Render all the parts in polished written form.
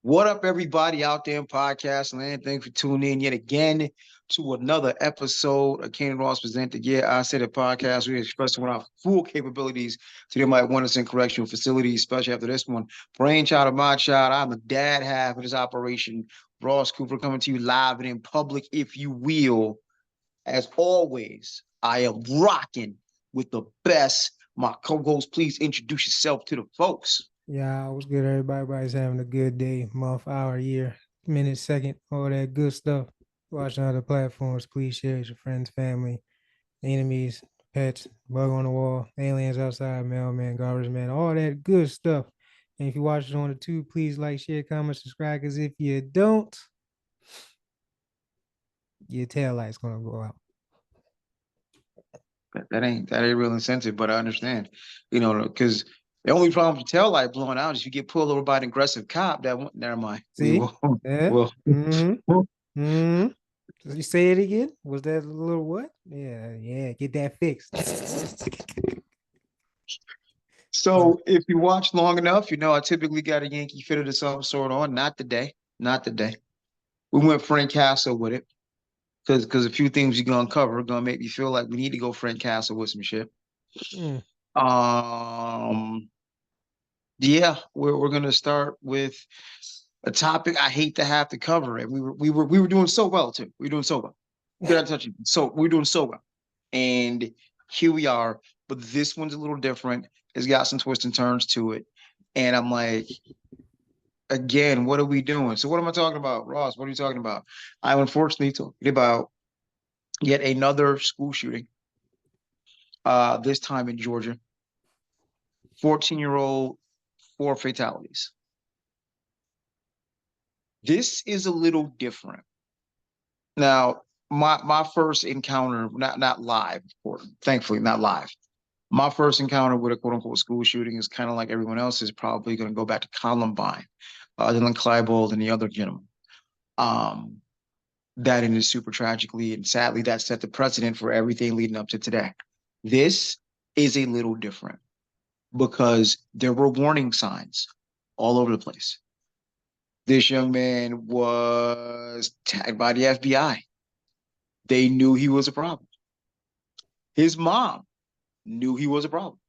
What up, everybody out there in podcast land? Thanks for tuning in yet again to another episode of Ken Ross Presented. Yeah, I said a podcast. We express one of our full capabilities to them might want us in correctional facilities, especially after this one. Brainchild of my child. I'm the dad half of this operation. Ross Cooper coming to you live and in public, if you will. As always, I am rocking with the best. My co-host, please introduce yourself to the folks. Yeah, what's good, everybody? Everybody's having a good day, month, hour, year, minute, second, all that good stuff. Watching other platforms, please share with your friends, family, enemies, pets, bug on the wall, aliens outside, mailman, garbage man, all that good stuff. And if you watch it on the tube, please like, share, comment, subscribe. Because if you don't, your tail light's gonna go out. That ain't real incentive, but I understand, because the only problem with your tail light blowing out is you get pulled over by an aggressive cop. Never mind. We See? will. Yeah. Well, Mm-hmm. Mm-hmm. You say it again? Was that a little what? Yeah, yeah. Get that fixed. Uh, so if you watch long enough, I typically got a Yankee fitted of some sort on. Not today. Not today. We went Frank Castle with it because a few things you're gonna cover are gonna make me feel like we need to go Frank Castle with some shit. mm. Um, yeah, we're gonna start with a topic I hate to have to cover it. We were doing so well too. We were doing so well. Good at touching. So we're doing so well. And here we are. But this one's a little different. It's got some twists and turns to it. And I'm like, again, what are we doing? So what am I talking about? Ross, what are you talking about? I'm unfortunately talking about yet another school shooting. This time in Georgia. 14-year-old, four fatalities. This is a little different. Now, my first encounter, not live, or thankfully not live. My first encounter with a quote unquote school shooting is kind of like everyone else is probably going to go back to Columbine, Dylan Klebold and the other gentleman. Um, that ended super tragically, and sadly, that set the precedent for everything leading up to today. This is a little different because there were warning signs all over the place. This young man was tagged by the FBI. They knew he was a problem. His mom knew he was a problem.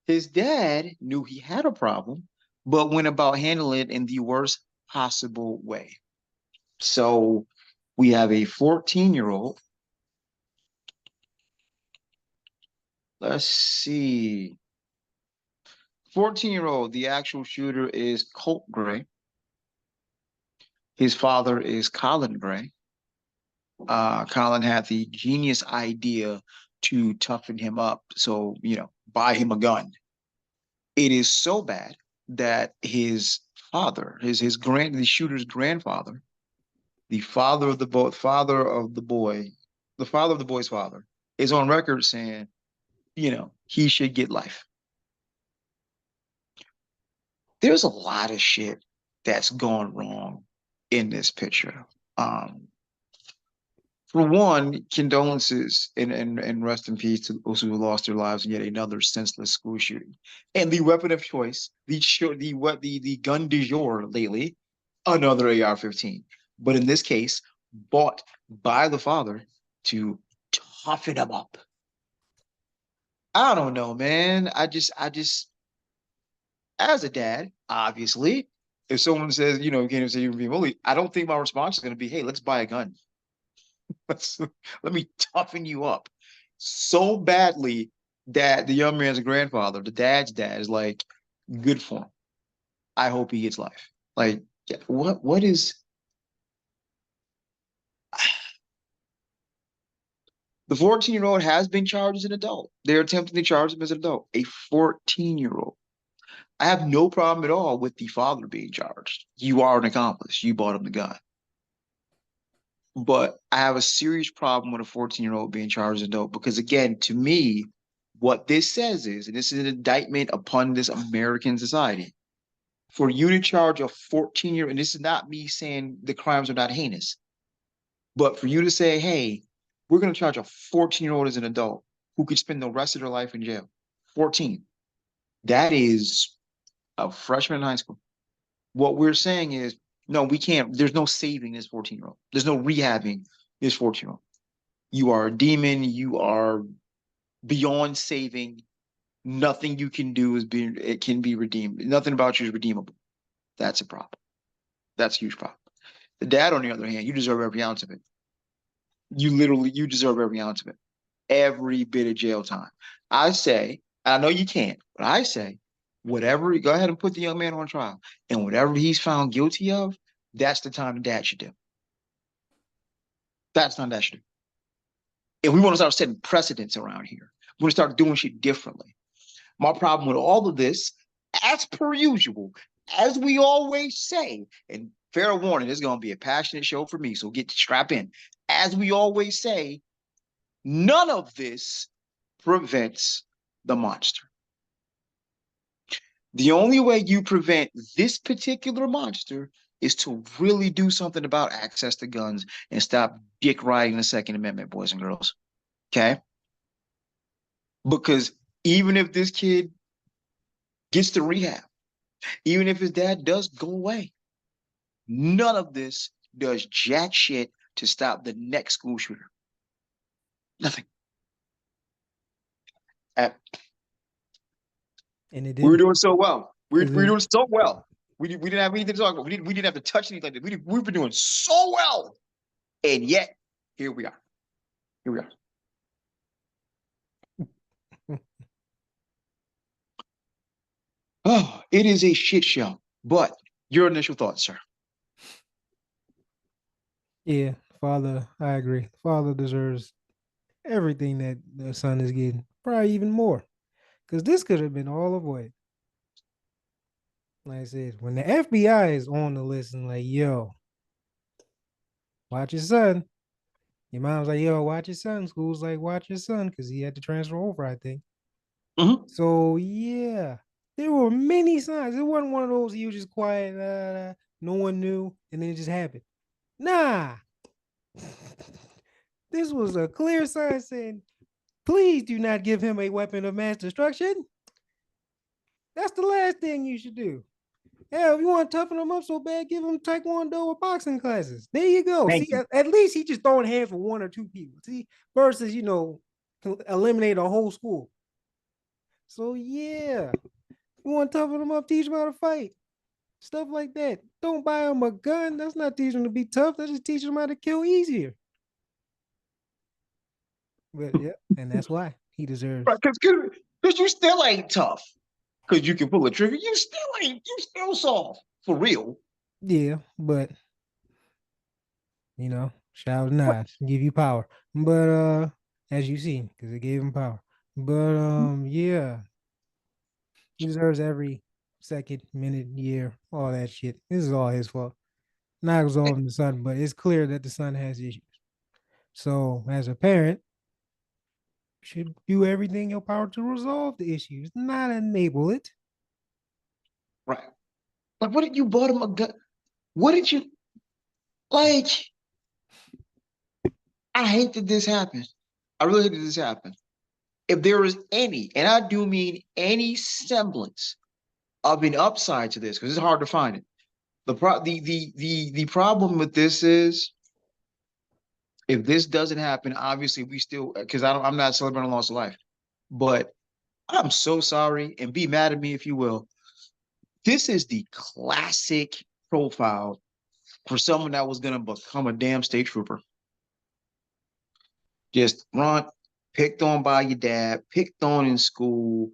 His dad knew he had a problem, but went about handling it in the worst possible way. So we have a 14-year-old. Let's see. 14-year-old, the actual shooter is Colt Gray. His father is Colin Gray. Colin had the genius idea to toughen him up. So, buy him a gun. It is so bad that his father, the shooter's grandfather, the father of the boy, the father of the boy's father, is on record saying, he should get life. There's a lot of shit that's gone wrong in this picture. Um, for one, condolences and rest in peace to those who lost their lives in yet another senseless school shooting. And the weapon of choice, the gun du jour lately, another AR-15. But in this case, bought by the father to toughen him up. I don't know, man. I just, as a dad, obviously, if someone says, you can't even say you're being bullied, I don't think my response is going to be, hey, let's buy a gun. Let me toughen you up so badly that the young man's grandfather, the dad's dad, is like, good for him. I hope he gets life. Like, what is the 14-year-old has been charged as an adult. They're attempting to charge him as an adult, a 14-year-old. I have no problem at all with the father being charged. You are an accomplice. You bought him the gun. But I have a serious problem with a 14-year-old being charged as an adult because, again, to me, what this says is, and this is an indictment upon this American society, for you to charge a 14-year, and this is not me saying the crimes are not heinous, but for you to say, hey, we're going to charge a 14-year-old as an adult who could spend the rest of their life in jail. 14. That is a freshman in high school. What we're saying is, no, we can't. There's no saving this 14-year-old. There's no rehabbing this 14-year-old. You are a demon. You are beyond saving. Nothing you can do it can be redeemed. Nothing about you is redeemable. That's a problem. That's a huge problem. The dad, on the other hand, you deserve every ounce of it. You deserve every ounce of it. Every bit of jail time. I say, I know you can't, but I say, whatever, go ahead and put the young man on trial. And whatever he's found guilty of, that's the time the dad should do. That's the time that should do. If we want to start setting precedents around here, we want to start doing shit differently. My problem with all of this, as per usual, as we always say, and fair warning, this is going to be a passionate show for me, so strap in. As we always say, none of this prevents the monster. The only way you prevent this particular monster is to really do something about access to guns and stop dick riding the Second Amendment, boys and girls. Okay? Because even if this kid gets to rehab, even if his dad does go away, none of this does jack shit to stop the next school shooter. Nothing. And And it we were didn't. doing so well. We were Because doing so well. We didn't have anything to talk about. We didn't have to touch anything like that. We've been doing so well. And yet, here we are. Here we are. Oh, it is a shit show. But your initial thoughts, sir. yeah, father, I agree. Father deserves everything that the son is getting, probably even more. Because this could have been all avoided. Like I said, when the FBI is on the list and like, yo, watch your son. Your mom's like, yo, watch your son. School's like, watch your son, because he had to transfer over, I think. Mm-hmm. So yeah, there were many signs. It wasn't one of those you just quiet, no one knew, and then it just happened. Nah. This was a clear sign saying, please do not give him a weapon of mass destruction. That's the last thing you should do. Yeah, if you want to toughen him up so bad, give him taekwondo or boxing classes. There you go. Thank See, you. at least he just throwing hands for one or two people. See, versus eliminate a whole school. So yeah, you want to toughen him up, teach him how to fight, stuff like that. Don't buy him a gun. That's not teaching him to be tough. That's just teaching him how to kill easier. But yeah, and that's why he deserves. Right, because you still ain't tough. Because you can pull a trigger. You still soft. For real. Yeah, but shout nod, give you power. But as you see, because it gave him power. But yeah, he deserves every second, minute, year, all that shit. This is all his fault. Not absolving the son, but it's clear that the son has issues. So as a parent, you should do everything in your power to resolve the issues, not enable it. Right. Like, what did you bought him a gun? What did you like? I hate that this happened. I really hate that this happened. If there is any, and I do mean any semblance of an upside to this, because it's hard to find it. The problem with this is if this doesn't happen, obviously we still because I'm not celebrating loss of life, but I'm so sorry and be mad at me if you will. This is the classic profile for someone that was gonna become a damn state trooper. Just run, picked on by your dad, picked on in school.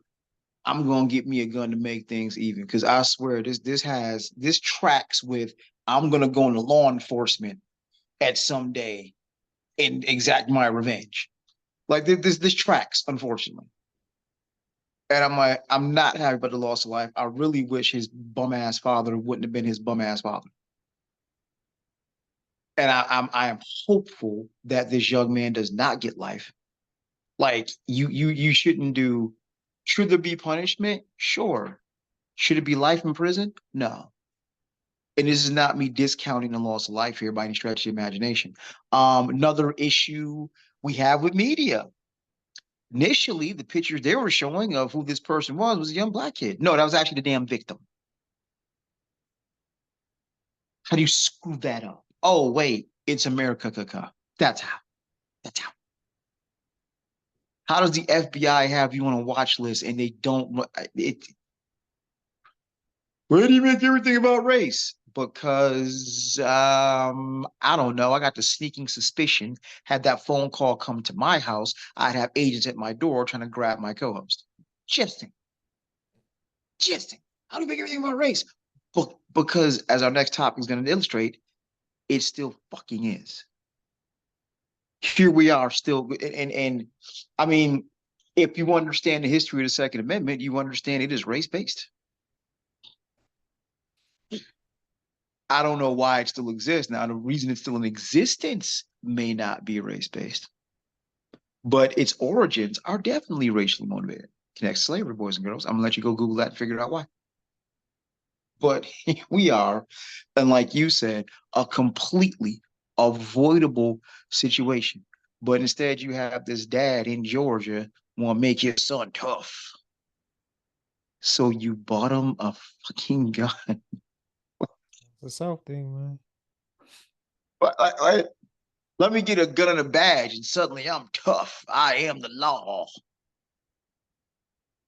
I'm gonna get me a gun to make things even because I swear this tracks with I'm gonna go into law enforcement at some day and exact my revenge. Like this tracks, unfortunately. And I'm like, I'm not happy about the loss of life. I really wish his bum ass father wouldn't have been his bum ass father. And I am hopeful that this young man does not get life. Like you shouldn't do. Should there be punishment? Sure. Should it be life in prison? No. And this is not me discounting the loss of life here by any stretch of the imagination. Another issue we have with media. Initially, the pictures they were showing of who this person was a young black kid. No, that was actually the damn victim. How do you screw that up? Oh, wait, it's America. That's how. That's how. How does the FBI have you on a watch list and they don't? It, where do you make everything about race? Because I don't know. I got the sneaking suspicion. Had that phone call come to my house, I'd have agents at my door trying to grab my co-host. Just just how do you make everything about race? But because as our next topic is going to illustrate, it still fucking is. Here we are still, and I mean, if you understand the history of the Second Amendment, you understand it is race based. I don't know why it still exists. Now, the reason it's still in existence may not be race based, but its origins are definitely racially motivated. Connects slavery, boys and girls. I'm gonna let you go Google that and figure out why. But we are, and like you said, a completely avoidable situation. But instead, you have this dad in Georgia want to make his son tough. So you bought him a fucking gun. It's a South thing, man. Let me get a gun and a badge, and suddenly I'm tough. I am the law.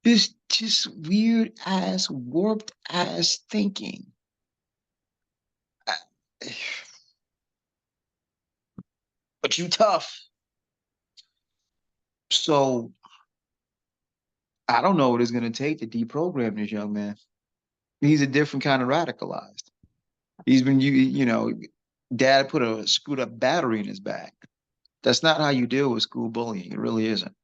This just weird ass, warped ass thinking. But you tough. So I don't know what it's going to take to deprogram this young man. He's a different kind of radicalized. He's been, you know, dad put a screwed up battery in his back. That's not how you deal with school bullying. It really isn't.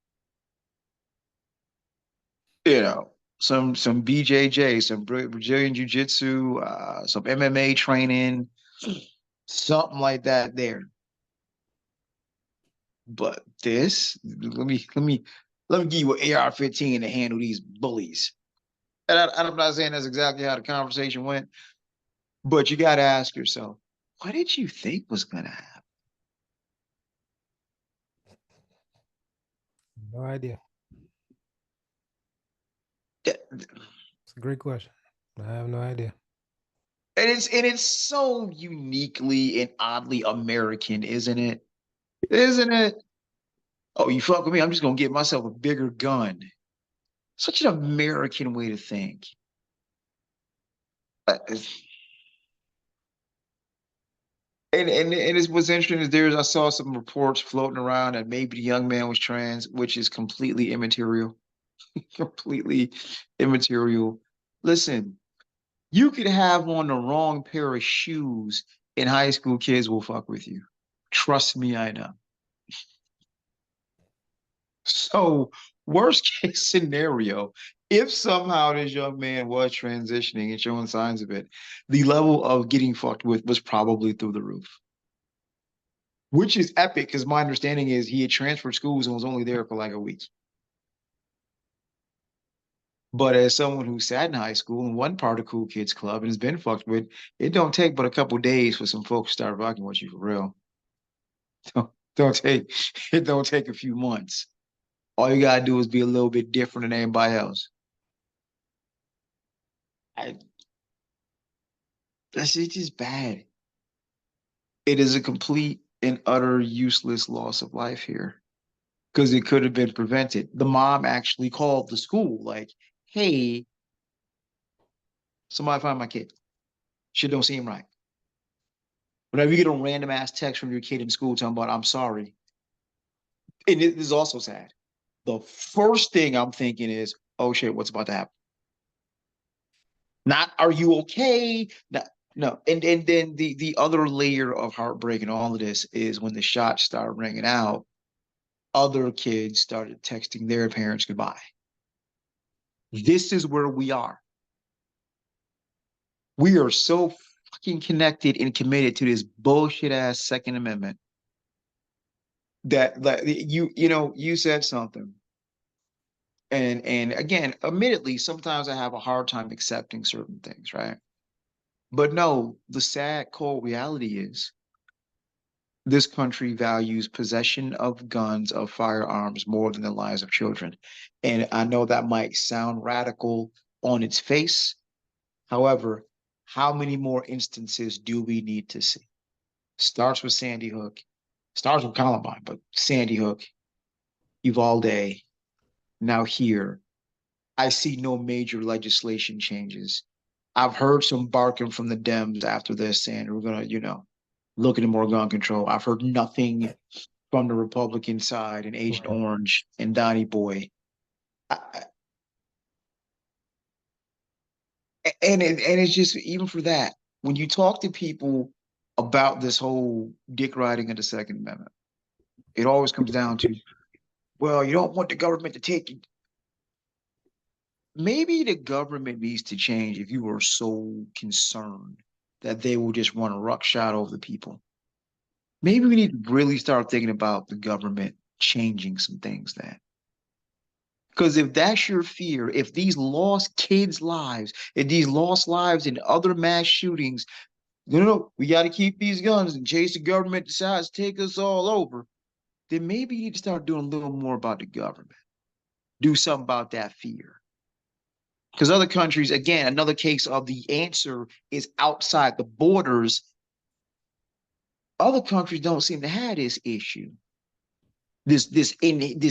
You know, some BJJ, some Brazilian jiu-jitsu, some MMA training, something like that there. But this, let me give you an AR-15 to handle these bullies. And I'm not saying that's exactly how the conversation went, but you got to ask yourself, what did you think was going to happen? No idea. Th- It's a great question. I have no idea. And it's so uniquely and oddly American, isn't it? Isn't it? Oh, you fuck with me, I'm just gonna get myself a bigger gun. Such an American way to think. Uh, and it's what's interesting is I saw some reports floating around that maybe the young man was trans, which is completely immaterial. Completely immaterial. Listen, you could have on the wrong pair of shoes and high school kids will fuck with you. Trust me, I know. So, worst case scenario, if somehow this young man was transitioning and showing signs of it, the level of getting fucked with was probably through the roof, which is epic because my understanding is he had transferred schools and was only there for like a week. But as someone who sat in high school and one part of Cool Kids Club and has been fucked with, it don't take but a couple days for some folks to start fucking with you for real. Don't take it don't take a few months. All you gotta do is be a little bit different than everybody else. I, that's it's just bad. It is a complete and utter useless loss of life here because it could have been prevented. The mom actually called the school, like, "Hey, somebody find my kid. Shit don't seem right." Whenever you get a random ass text from your kid in school talking about, "I'm sorry," and it is also sad. The first thing I'm thinking is, "Oh shit, what's about to happen?" Not, "Are you okay?" Not, no, and then the other layer of heartbreak in all of this is when the shots start ringing out, other kids started texting their parents goodbye. This is where we are. We are so fucking connected and committed to this bullshit ass Second Amendment that like you said something. And again, admittedly, sometimes I have a hard time accepting certain things, right? But no, the sad cold reality is this country values possession of guns, of firearms, more than the lives of children. And I know that might sound radical on its face. However, how many more instances do we need to see? Starts with Sandy Hook, starts with Columbine, but Sandy Hook, Uvalde, now here. I see no major legislation changes. I've heard some barking from the Dems after this saying we're gonna, look into more gun control. I've heard nothing from the Republican side and Agent Right. Orange and Donnie Boy. I, and it's just even for that, when you talk to people about this whole dick riding of the Second Amendment, it always comes down to, well, you don't want the government to take it. Maybe the government needs to change if you are so concerned that they will just run a ruckshot over the people. Maybe we need to really start thinking about the government changing some things then. Because if that's your fear, if these lost kids' lives, if these lost lives in other mass shootings, no, we got to keep these guns in case the government decides to take us all over, then maybe you need to start doing a little more about the government. Do something about that fear. Because other countries, again, another case of the answer is outside the borders. Other countries don't seem to have this issue. This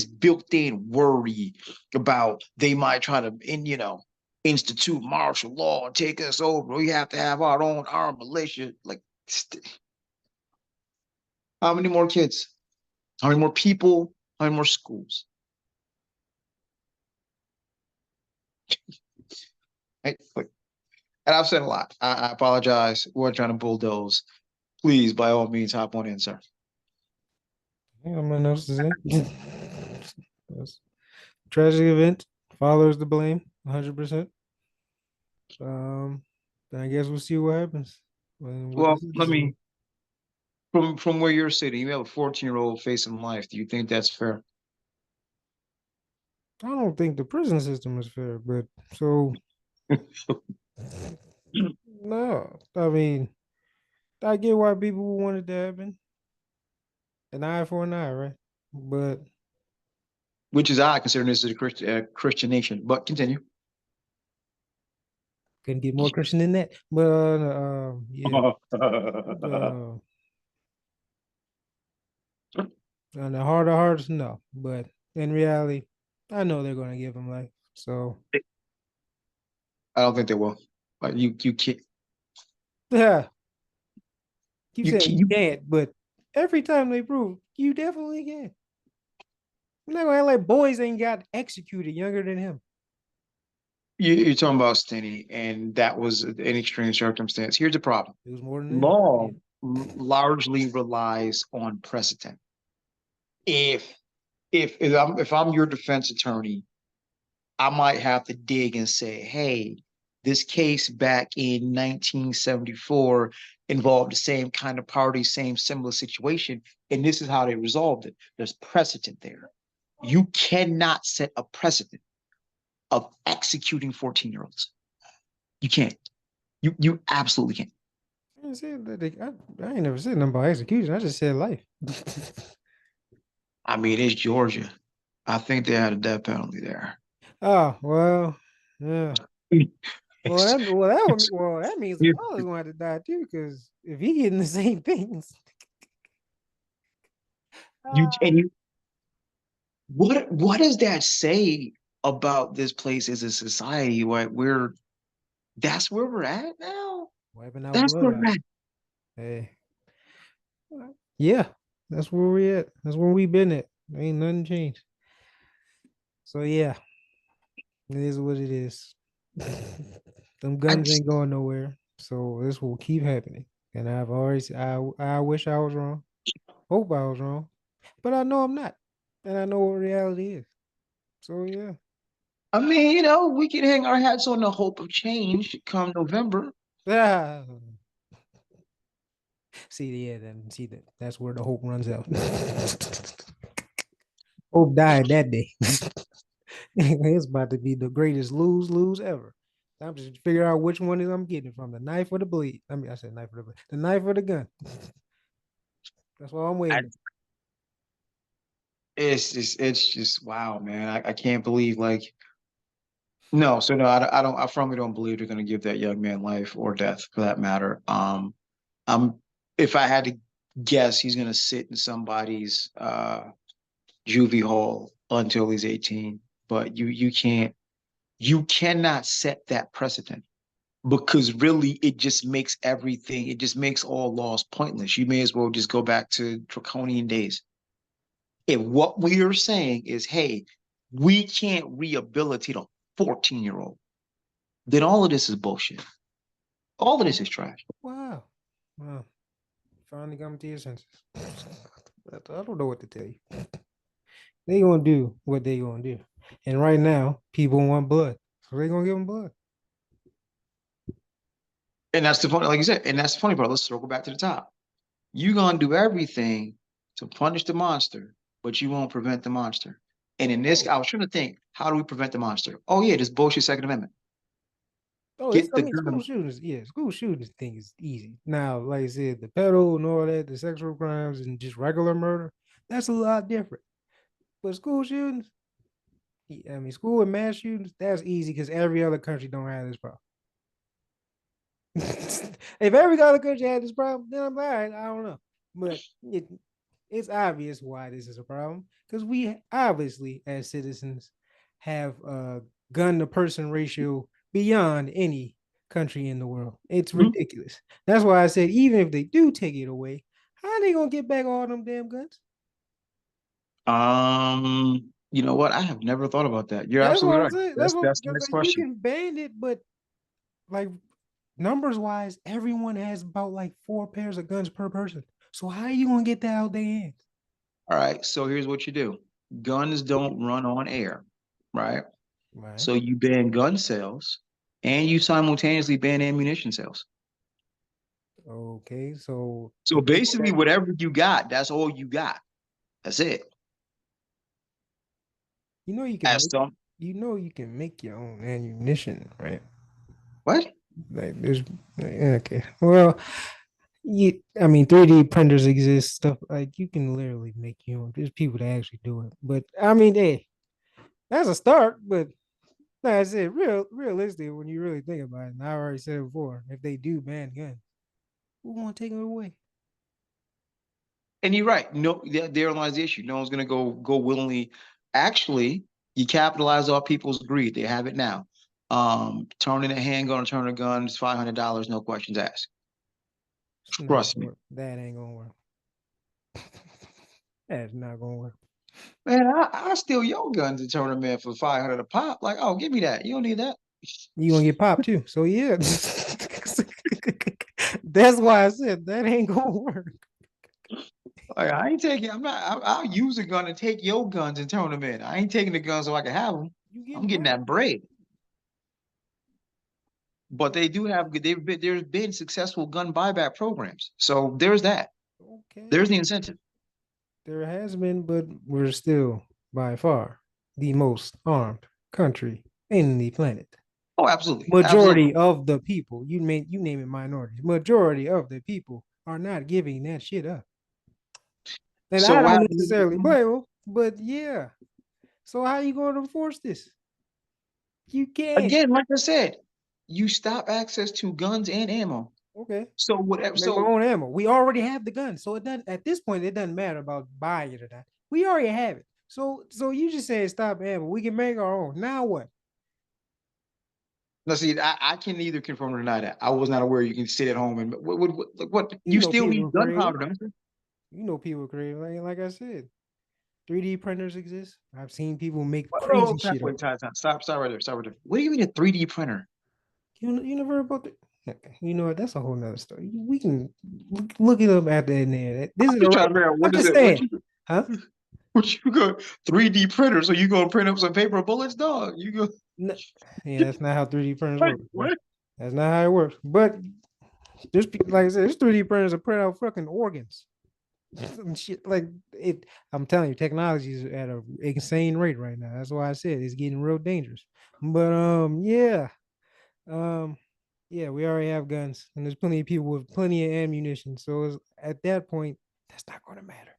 built-in worry about they might try to institute martial law and take us over. We have to have our own armed militia. Like, how many more kids? How many more people? How many more schools? Like, and I've said a lot. I apologize. We're trying to bulldoze. Please, by all means, hop on in, sir. Yeah, I'm else to say. Yes. Tragic event. Father's to blame, 100%. Um, then I guess we'll see what happens when with the Well, let citizen. me from where you're sitting. You have a 14-year-old facing life. Do you think that's fair? I don't think the prison system is fair, but so no. I mean, I get why people want it to happen. An eye for an eye, right? But Which is odd considering this is a Christian nation. But continue. couldn't get more Christian than that. But yeah. Uh, on the heart of hearts, no. But in reality, I know they're gonna give him life. So I don't think they will. Like you can't yeah, keep you saying can't you can't, but every time they prove you definitely can. I'm not gonna act like boys ain't got executed younger than him. you're talking about Stinny, and that was an extreme circumstance. Here's the problem: It was more than that. law Yeah. largely relies on precedent. If if I'm your defense attorney, I might have to dig and say, hey, this case back in 1974 involved the same kind of party, same similar situation, and this is how they resolved it. There's precedent there. You cannot set a precedent of executing 14-year-olds. You can't. You absolutely can't. I ain't said that I ain't never said nothing about execution. I just said life. I mean, it's Georgia. I think they had a death penalty there. Oh well, yeah. It's, That means the you father's gonna have to die too, because if he getting the same things, and you what does that say about this place as a society? Like that's where we're at now. wiping out That's blood where out. we're at. Hey, yeah, that's where we at. That's where we been at. Ain't nothing changed. So yeah, it is what it is. Them I guns just, ain't going nowhere. So this will keep happening. And I've always I wish I was wrong. Hope I was wrong. But I know I'm not. And I know what reality is. So yeah. I mean, we can hang our hats on the hope of change come November. Ah. See, yeah, then see that that's where the hope runs out. Hope died that day. It's about to be the greatest lose ever. I'm just figure out which one is I'm getting from the knife or the blade. I mean, I said knife or the blade. The knife or the gun. That's what I'm I, waiting. it's just wow, man. I can't believe like No, so no, I firmly don't believe they're going to give that young man life or death for that matter. I'm, if I had to guess, he's going to sit in somebody's juvie hall until he's 18. But you cannot set that precedent because really it just makes everything, it just makes all laws pointless. You may as well just go back to draconian days. If what we are saying is, hey, we can't rehabilitate a 14-year-old, then all of this is bullshit. All of this is trash. Wow. Wow. Finally come to your senses. I don't know what to tell you. They gonna do what they gonna do. And right now, people want blood. So they gonna give them blood. And that's the funny, like you said, and that's the funny part. Let's circle back to the top. You're gonna do everything to punish the monster, but you won't prevent the monster. And in this, Oh, I was trying to think, how do we prevent the monster? Oh yeah, this bullshit Second Amendment. oh, it's Get I the mean school gun. shootings, yeah, school shootings thing is easy. Now, like I said, the pedal and all that, the sexual crimes and just regular murder, that's a lot different. But school shootings, I mean school and mass shootings, that's easy because every other country don't have this problem. If every other country had this problem, then I'm all right. I don't know. But it's obvious why this is a problem because we obviously, as citizens, have a gun to person ratio beyond any country in the world. It's Mhm. ridiculous. That's why I said, even if they do take it away, how are they going to get back all them damn guns? You know what? I have never thought about that. You're That's absolutely what I'm right. saying. That's That's what, that's the because next you question. can ban it, but like numbers wise, everyone has about like 4 pairs of guns per person. So how are you gonna get that out their hands? All right, so here's what you do. Guns don't run on air, right? Right. So you ban gun sales and you simultaneously ban ammunition sales. Okay. So the So people basically, that whatever you got, that's all you got. That's it. you know you can As make some you know you can make your own ammunition, right? what? Like there's okay. Well, I mean 3D printers exist, stuff like you can literally make your own. There's people that actually do it. But I mean, hey, that's a start, but like I said, realistic when you really think about it. And I already said it before, if they do ban guns, who want to take it away? And you're right. No, therein lies the issue. No one's gonna go willingly. Actually, you capitalize off people's greed. They have it now. Turning a handgun or turning a gun is $500, no questions asked. It's not Trust gonna me. work. That ain't gonna work. That's not gonna work. Man, I steal your guns and turn them in for 500 a pop. Like, oh, give me that. You don't need that. You gonna get popped too. So yeah. That's why I said that ain't gonna work. Like, I ain't taking. I'm not. I'll use a gun and take your guns and turn them in. I ain't taking the guns so I can have them. You I'm getting getting popped. that bread. But they do have. There's been successful gun buyback programs. So there's that. There's Okay. the incentive. There has been, but we're still by far the most armed country in the planet. Oh, absolutely, absolutely. Majority of the people, you name it minorities, majority of the people are not giving that shit up. And So I what don't happens necessarily blame them, but yeah. So how you going to enforce this? You can't. again? Like I said, you stop access to guns and ammo. Okay. So whatever. Make my So own ammo. We already have the gun. So it doesn't at this point, it doesn't matter about buying it or not. We already have it. So you just say stop ammo. We can make our own. Now what? let's see. I can neither confirm or deny that. I was not aware you can sit at home and what You you know still people need are creative. gunpowder, don't you? You know people are creative. Like I said, 3D printers exist. I've seen people make Oh, crazy shit up. wait, time. Stop right there. Stop right there. What do you mean a 3D printer? You never heard about the you know what? That's a whole nother story. We can look it up out there and there. This I'm is a just trying to figure out I'm what is just it? saying, huh? What you go 3D printer? So you gonna print up some paper bullets, dog? You go No, yeah, that's not how 3D printers like work, bro. what? That's not how it works. But like I said, there's 3D printers that print out fucking organs. Some shit like it. I'm telling you, technology is at an insane rate right now. That's why I said it's getting real dangerous. But um, yeah, we already have guns, and there's plenty of people with plenty of ammunition. So at that point, that's not going to matter.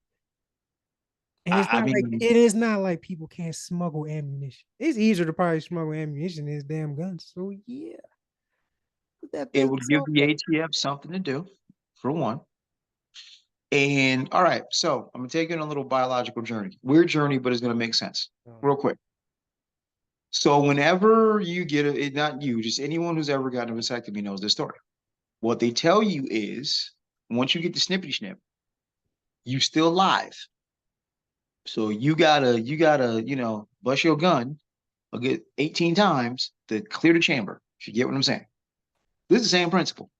And it's I not like mean, it is not like people can't smuggle ammunition. It's easier to probably smuggle ammunition than his damn guns. So yeah, put that it business would give out the there. ATF something to do, for one. And all right, so I'm gonna take you on a little biological journey. Weird journey, but it's gonna make sense. Um, Real quick. So whenever you get not you, just anyone who's ever gotten a vasectomy knows this story. What they tell you is once you get the snippety snip, you still alive. So you gotta, bust your gun or get 18 times to clear the chamber. If you get what I'm saying. This is the same principle.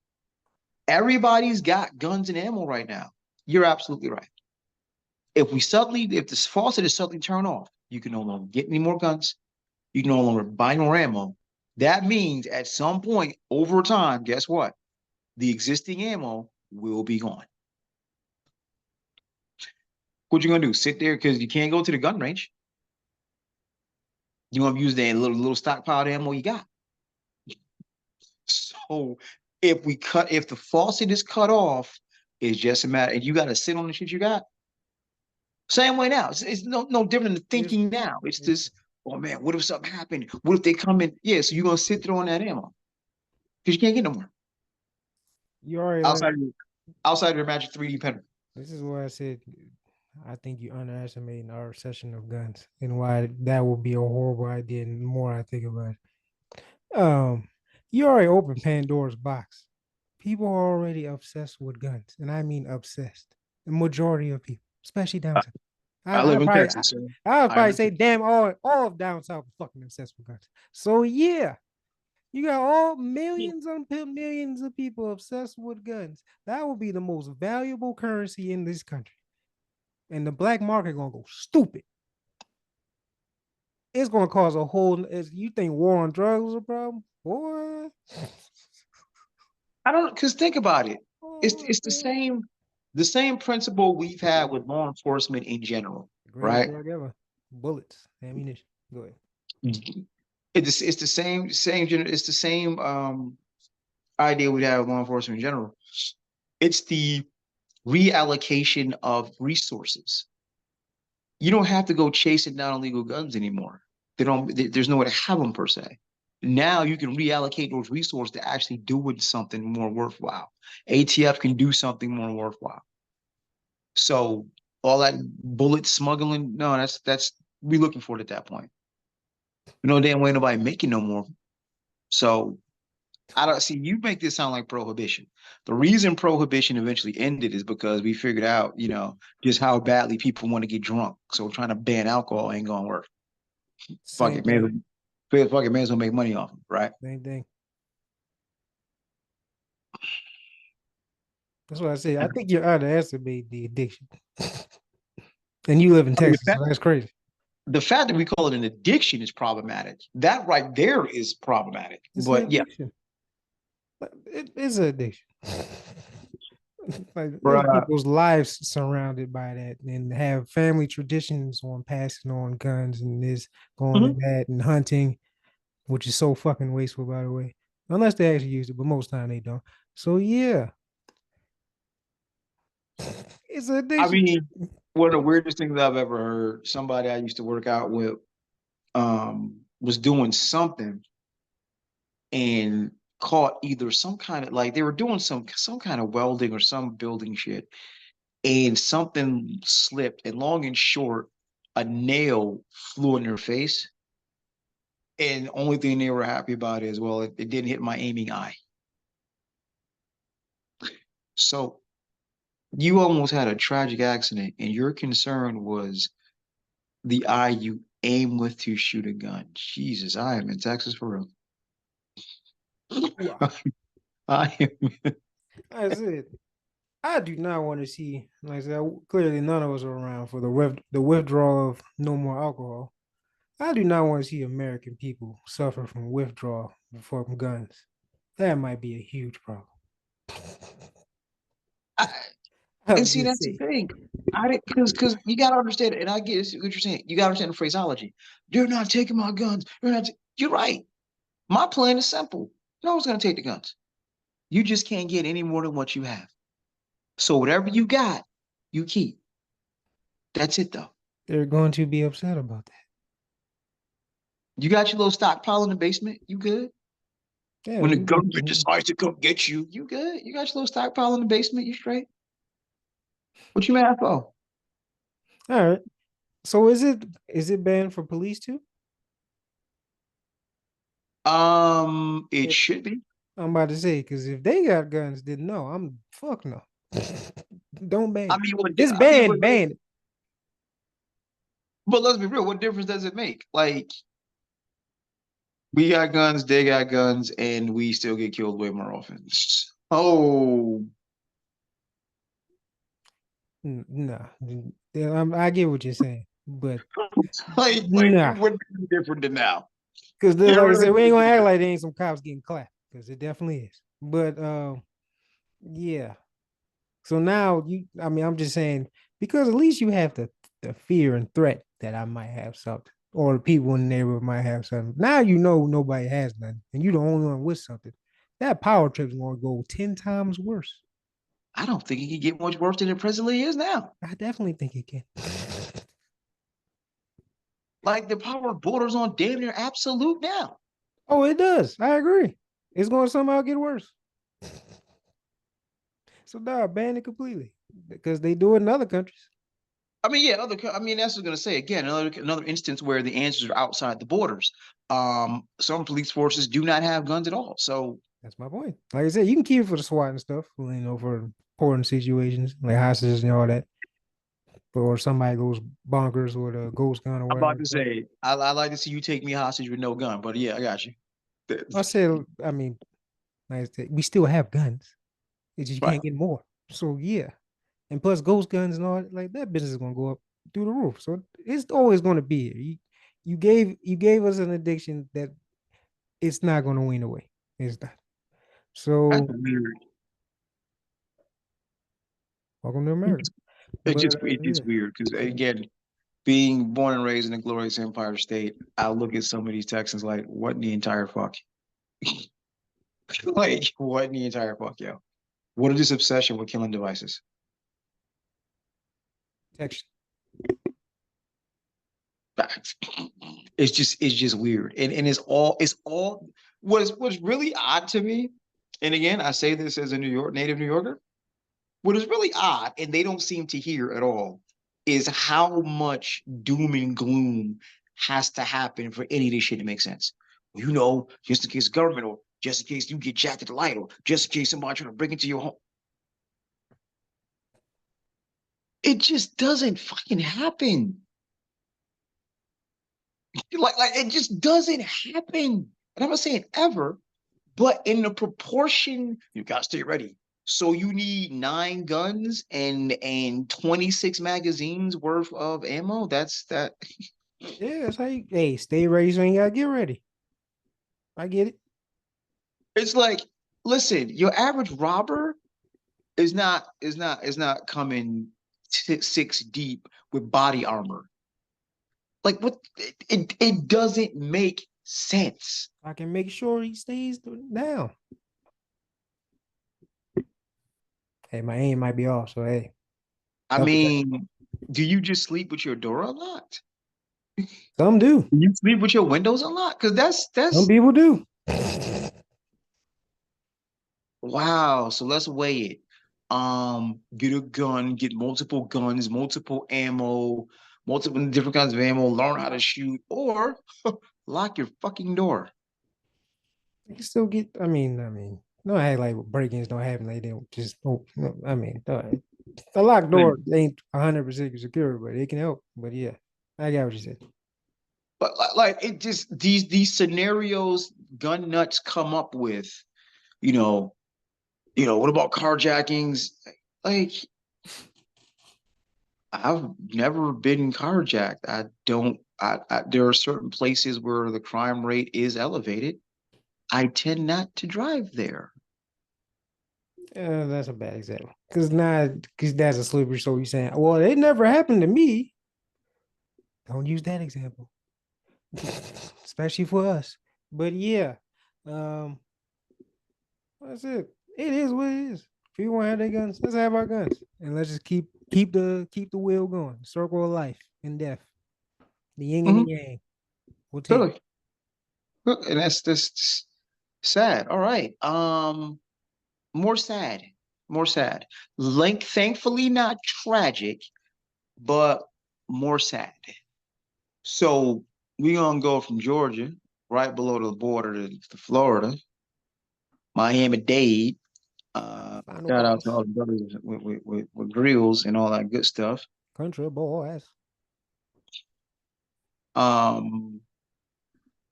Everybody's got guns and ammo right now. You're absolutely right. If this faucet is suddenly turned off, you can no longer get any more guns. You can no longer buy more ammo. That means at some point over time, guess what? The existing ammo will be gone. What you gonna do? Sit there because you can't go to the gun range. You want to use that little stockpiled ammo you got. So if the faucet is cut off, it's just a matter, and you got to sit on the shit you got. Same way now. It's no different than it's, thinking now. It's it's this. Oh man, what if something happened? What if they come in? Yeah, so you're gonna sit there on that ammo because you can't get no more you already like outside of outside of your Magic 3D printer. this is why I said I think you underestimating our obsession of guns and why that would be a horrible idea. And the more I think about it, you already opened Pandora's box. People are already obsessed with guns, and I mean obsessed. The majority of people, especially down south. I I live in probably Texas, so I would I probably say understand. damn all of down south are fucking obsessed with guns. So yeah, you got all millions on millions of people obsessed with guns. That will be the most valuable currency in this country. And the black market gonna go stupid. It's gonna cause a whole. You think war on drugs is a problem, boy? I don't because think about it. Oh It's my it's god! the same principle we've had with law enforcement in general, The greatest right? drug ever. Bullets, ammunition. Go ahead. It's the it's the same idea we have with law enforcement in general. It's the reallocation of resources. You don't have to go chasing down illegal guns anymore. There's nowhere to have them per se. Now you can reallocate those resources to actually doing something more worthwhile. ATF can do something more worthwhile. So all that bullet smuggling, no, that's we looking for it at that point. No damn way nobody making no more. So I don't see you make this sound like prohibition. The reason prohibition eventually ended is because we figured out, just how badly people want to get drunk. So trying to ban alcohol ain't gonna work. Fuck Same it, man. thing. Fuck it, may as well make money off it, right? Same thing. That's what I said. I I think you're underestimating the addiction. And you live in mean, Texas, so that's crazy. the fact that we call it an addiction is problematic. That right there is problematic. It's an But yeah, addiction. It's an addiction. Like there's bruh, people's lives surrounded by that and have family traditions on passing on guns and this going to mhm. that and hunting, which is so fucking wasteful, by the way. Unless they actually use it, but most time they don't. So yeah, it's an I addiction. mean, one of the weirdest things I've ever heard, somebody I used to work out with was doing something and caught either some kind of like they were doing some kind of welding or some building shit and something slipped and long and short a nail flew in their face and the only thing they were happy about is well it didn't hit my aiming eye. So you almost had a tragic accident and your concern was the eye you aim with to shoot a gun. Jesus, I am in Texas for real. Wow. I am. I said, I do not want to see, like I said, clearly none of us are around for the withdrawal of no more alcohol. I do not want to see American people suffer from withdrawal from guns. That might be a huge problem. I, I and would see, just that's the say, thing. I didn't because you gotta understand it, and I get what you're saying. You gotta understand the phraseology. You're not taking my guns. You're right. My plan is simple. No one's gonna take the guns. You just can't get any more than what you have. So whatever you got, you keep. That's it though. They're going to be upset about that. You got your little stockpile in the basement. You good? Yeah, When the we just, government decides to come get you, you good? You got your little stockpile in the basement. You straight? What you mad for? all right. So is it banned for police too? It If should be. I'm about to say, because if they got guns, then no, I'm fuck no. Don't ban I it. mean, what? Just I mean, ban it. but let's be real. What difference does it make? Like, we got guns, they got guns, and we still get killed way more often. Oh, Nah, yeah, I get what you're saying, but like, nah, what different than now? because It like I really said, we ain't gonna act is. like there ain't some cops getting clapped because it definitely is. But yeah. So now I mean, I'm just saying because at least you have the fear and threat that I might have something, or the people in the neighborhood might have something. Now you know nobody has nothing, and you're the only one with something. That power trip's gonna go 10 times worse. I don't think it can get much worse than it presently is now. I definitely think it can. Like the power borders on damn near absolute now. Oh, it does. I agree. It's gonna somehow get worse. So dog, ban it completely because they do it in other countries. I mean, yeah, I mean, that's what I'm gonna say again. Another instance where the answers are outside the borders. Some police forces do not have guns at all. So That's my point. Like I said, you can keep it for the SWAT and stuff, for important situations like hostages and all that. Or somebody goes bonkers with a ghost gun or I'm about whatever. to But say, I like to see you take me hostage with no gun. But yeah, I got you. I said, I mean, like I said, we still have guns. It's just you Right. can't get more. So yeah, and plus ghost guns and all like that business is gonna go up through the roof. So it's always gonna be here. You gave us an addiction that it's not gonna wean away. It's not. That's So weird. welcome to America. It's But just it's yeah. just weird because again, being born and raised in a glorious Empire State, I look at some of these Texans like, what in the entire fuck? Like, what in the entire fuck, yo? What is this obsession with killing devices? Protection. It's just weird. And it's all what's really odd to me, and again, I say this as a native New Yorker, what is really odd, and they don't seem to hear at all, is how much doom and gloom has to happen for any of this shit to make sense. Just in case government, or just in case you get jacked at the light, or just in case somebody trying to break into your home. It just doesn't fucking happen. Like it just doesn't happen. And I'm not saying ever, but in the proportion, you gotta stay ready. So you need 9 guns and 26 magazines worth of ammo. That's that. Yeah, that's how you hey, stay ready so you gotta get ready. I get it. It's like, listen, your average robber is not coming 6 deep with body armor. Like what? It doesn't make sense. I can make sure he stays down. Hey, my aim might be off, so hey, I double check. mean, do you just sleep with your door unlocked? Some do. Do you sleep with your windows unlocked? Because that's Some that's people do. wow. So let's weigh it. Get a gun, get multiple guns, multiple ammo, multiple different kinds of ammo, learn how to shoot, or lock your fucking door. You can still get. I mean, no, act like break-ins don't happen. They don't just. Oh, no, I mean, the locked door ain't 100% secure, but it can help. But yeah, I got what you said. But like it just these scenarios gun nuts come up with, you know, what about carjackings? Like I've never been carjacked. I don't. There are certain places where the crime rate is elevated. I tend not to drive there. That's a bad example. Because that's a slippery slope. You saying, well, it never happened to me. Don't use that example, especially for us. But yeah, um, that's it. It is what it is. If you want to have their guns, let's have our guns, and let's just keep keep the wheel going. Circle of life and death. The yin and the Mm-hmm. yang. We'll take it. Totally. Look, and that's sad. All right. More sad. More sad. Like, thankfully not tragic, but more sad. So we gonna go from Georgia, right below the border to Florida, Miami-Dade. Final Shout out to boss. all the brothers with grills and all that good stuff. Country boys. Um,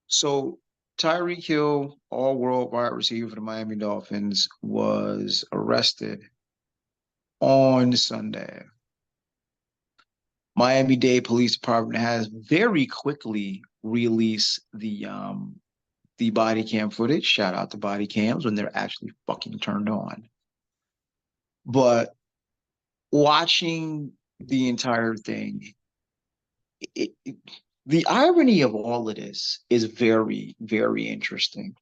so Tyreek Hill, all-world wide receiver for the Miami Dolphins, was arrested on Sunday. Miami-Dade Police Department has very quickly released the body cam footage. Shout out to body cams when they're actually fucking turned on. But watching the entire thing, the irony of all of this is very, very interesting.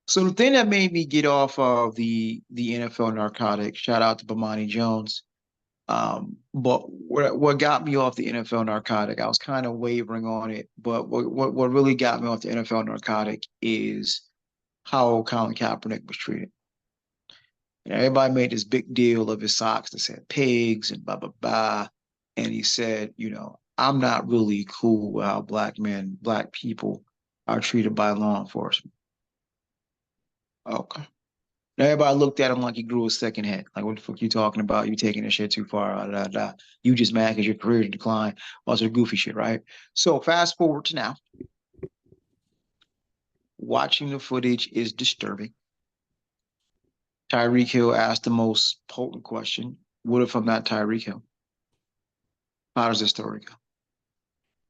So the thing that made me get off of the NFL narcotics, shout out to Bomani Jones. But what got me off the NFL narcotic, I was kind of wavering on it, but what really got me off the NFL narcotic is how Colin Kaepernick was treated. And everybody made this big deal of his socks that said pigs and blah blah blah. And he said, I'm not really cool with how black people are treated by law enforcement. Okay. Everybody looked at him like he grew a second head. Like, what the fuck you talking about? You taking this shit too far. Da, da, da. You just mad because your career declined. All sort of goofy shit, right? So fast forward to now. Watching the footage is disturbing. Tyreek Hill asked the most potent question. What if I'm not Tyreek Hill? How does this story go?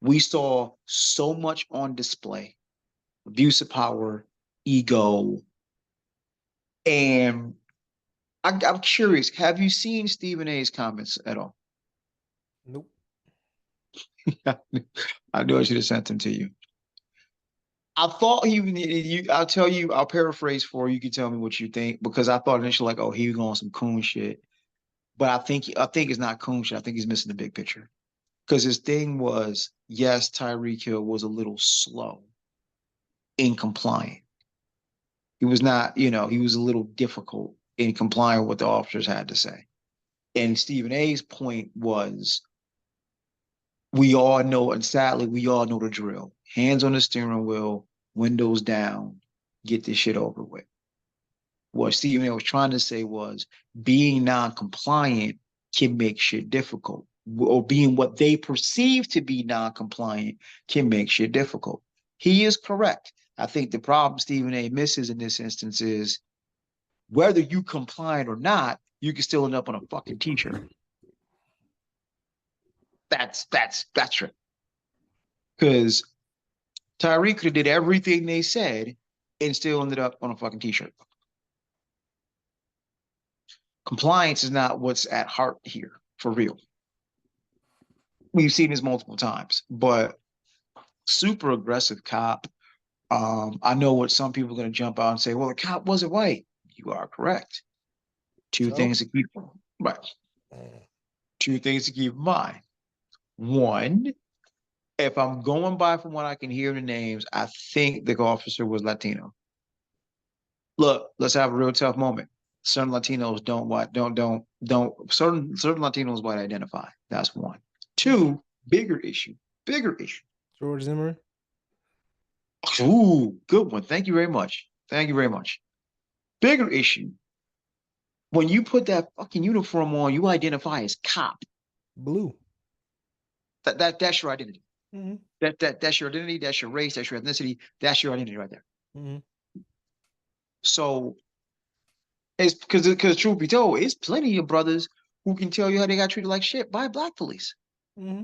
We saw so much on display. Abuse of power, ego. And I'm curious, have you seen Stephen A's comments at all? Nope. I knew I should have sent them to you. I thought I'll tell you, I'll paraphrase for you. You can tell me what you think, because I thought initially like, oh, he was going some coon shit. But I think it's not coon shit. I think he's missing the big picture. Because his thing was, yes, Tyreek Hill was a little slow in complying. He was not, he was a little difficult in complying with what the officers had to say. And Stephen A's point was, we all know, and sadly, we all know the drill. Hands on the steering wheel, windows down, get this shit over with. What Stephen A was trying to say was, being non-compliant can make shit difficult, or being what they perceive to be non-compliant can make shit difficult. He is correct. I think the problem Stephen A misses in this instance is, whether you compliant or not, you can still end up on a fucking t-shirt. That's true. Because Tyreek could have did everything they said and still ended up on a fucking t-shirt. Compliance is not what's at heart here, for real. We've seen this multiple times, but super aggressive cop. I know what some people are going to jump out and say, well, the cop wasn't white. You are correct. Two So, things to keep right. Two things to keep in mind. One, if I'm going by from what I can hear in the names, I think the officer was Latino. Look, let's have a real tough moment. Certain Latinos don't certain Latinos white identify. That's one. Two, bigger issue. Bigger issue. George Zimmer. Ooh, good one. Thank you very much. Thank you very much. Bigger issue. When you put that fucking uniform on, you identify as cop. Blue. That's your identity. Mm-hmm. That's your identity. That's your race. That's your ethnicity. That's your identity right there. Mm-hmm. So it's because truth be told, it's plenty of brothers who can tell you how they got treated like shit by black police. Mm-hmm.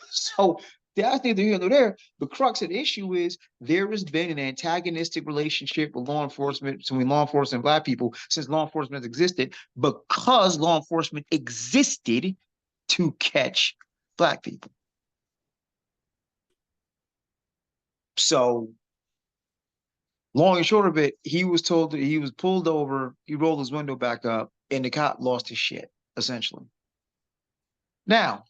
So that's neither here nor there. The crux of the issue is, there has been an antagonistic relationship with law enforcement, between law enforcement and black people, since law enforcement has existed, because law enforcement existed to catch black people. So Long and short of it, he was told that he was pulled over. He rolled his window back up, and the cop lost his shit, essentially. Now,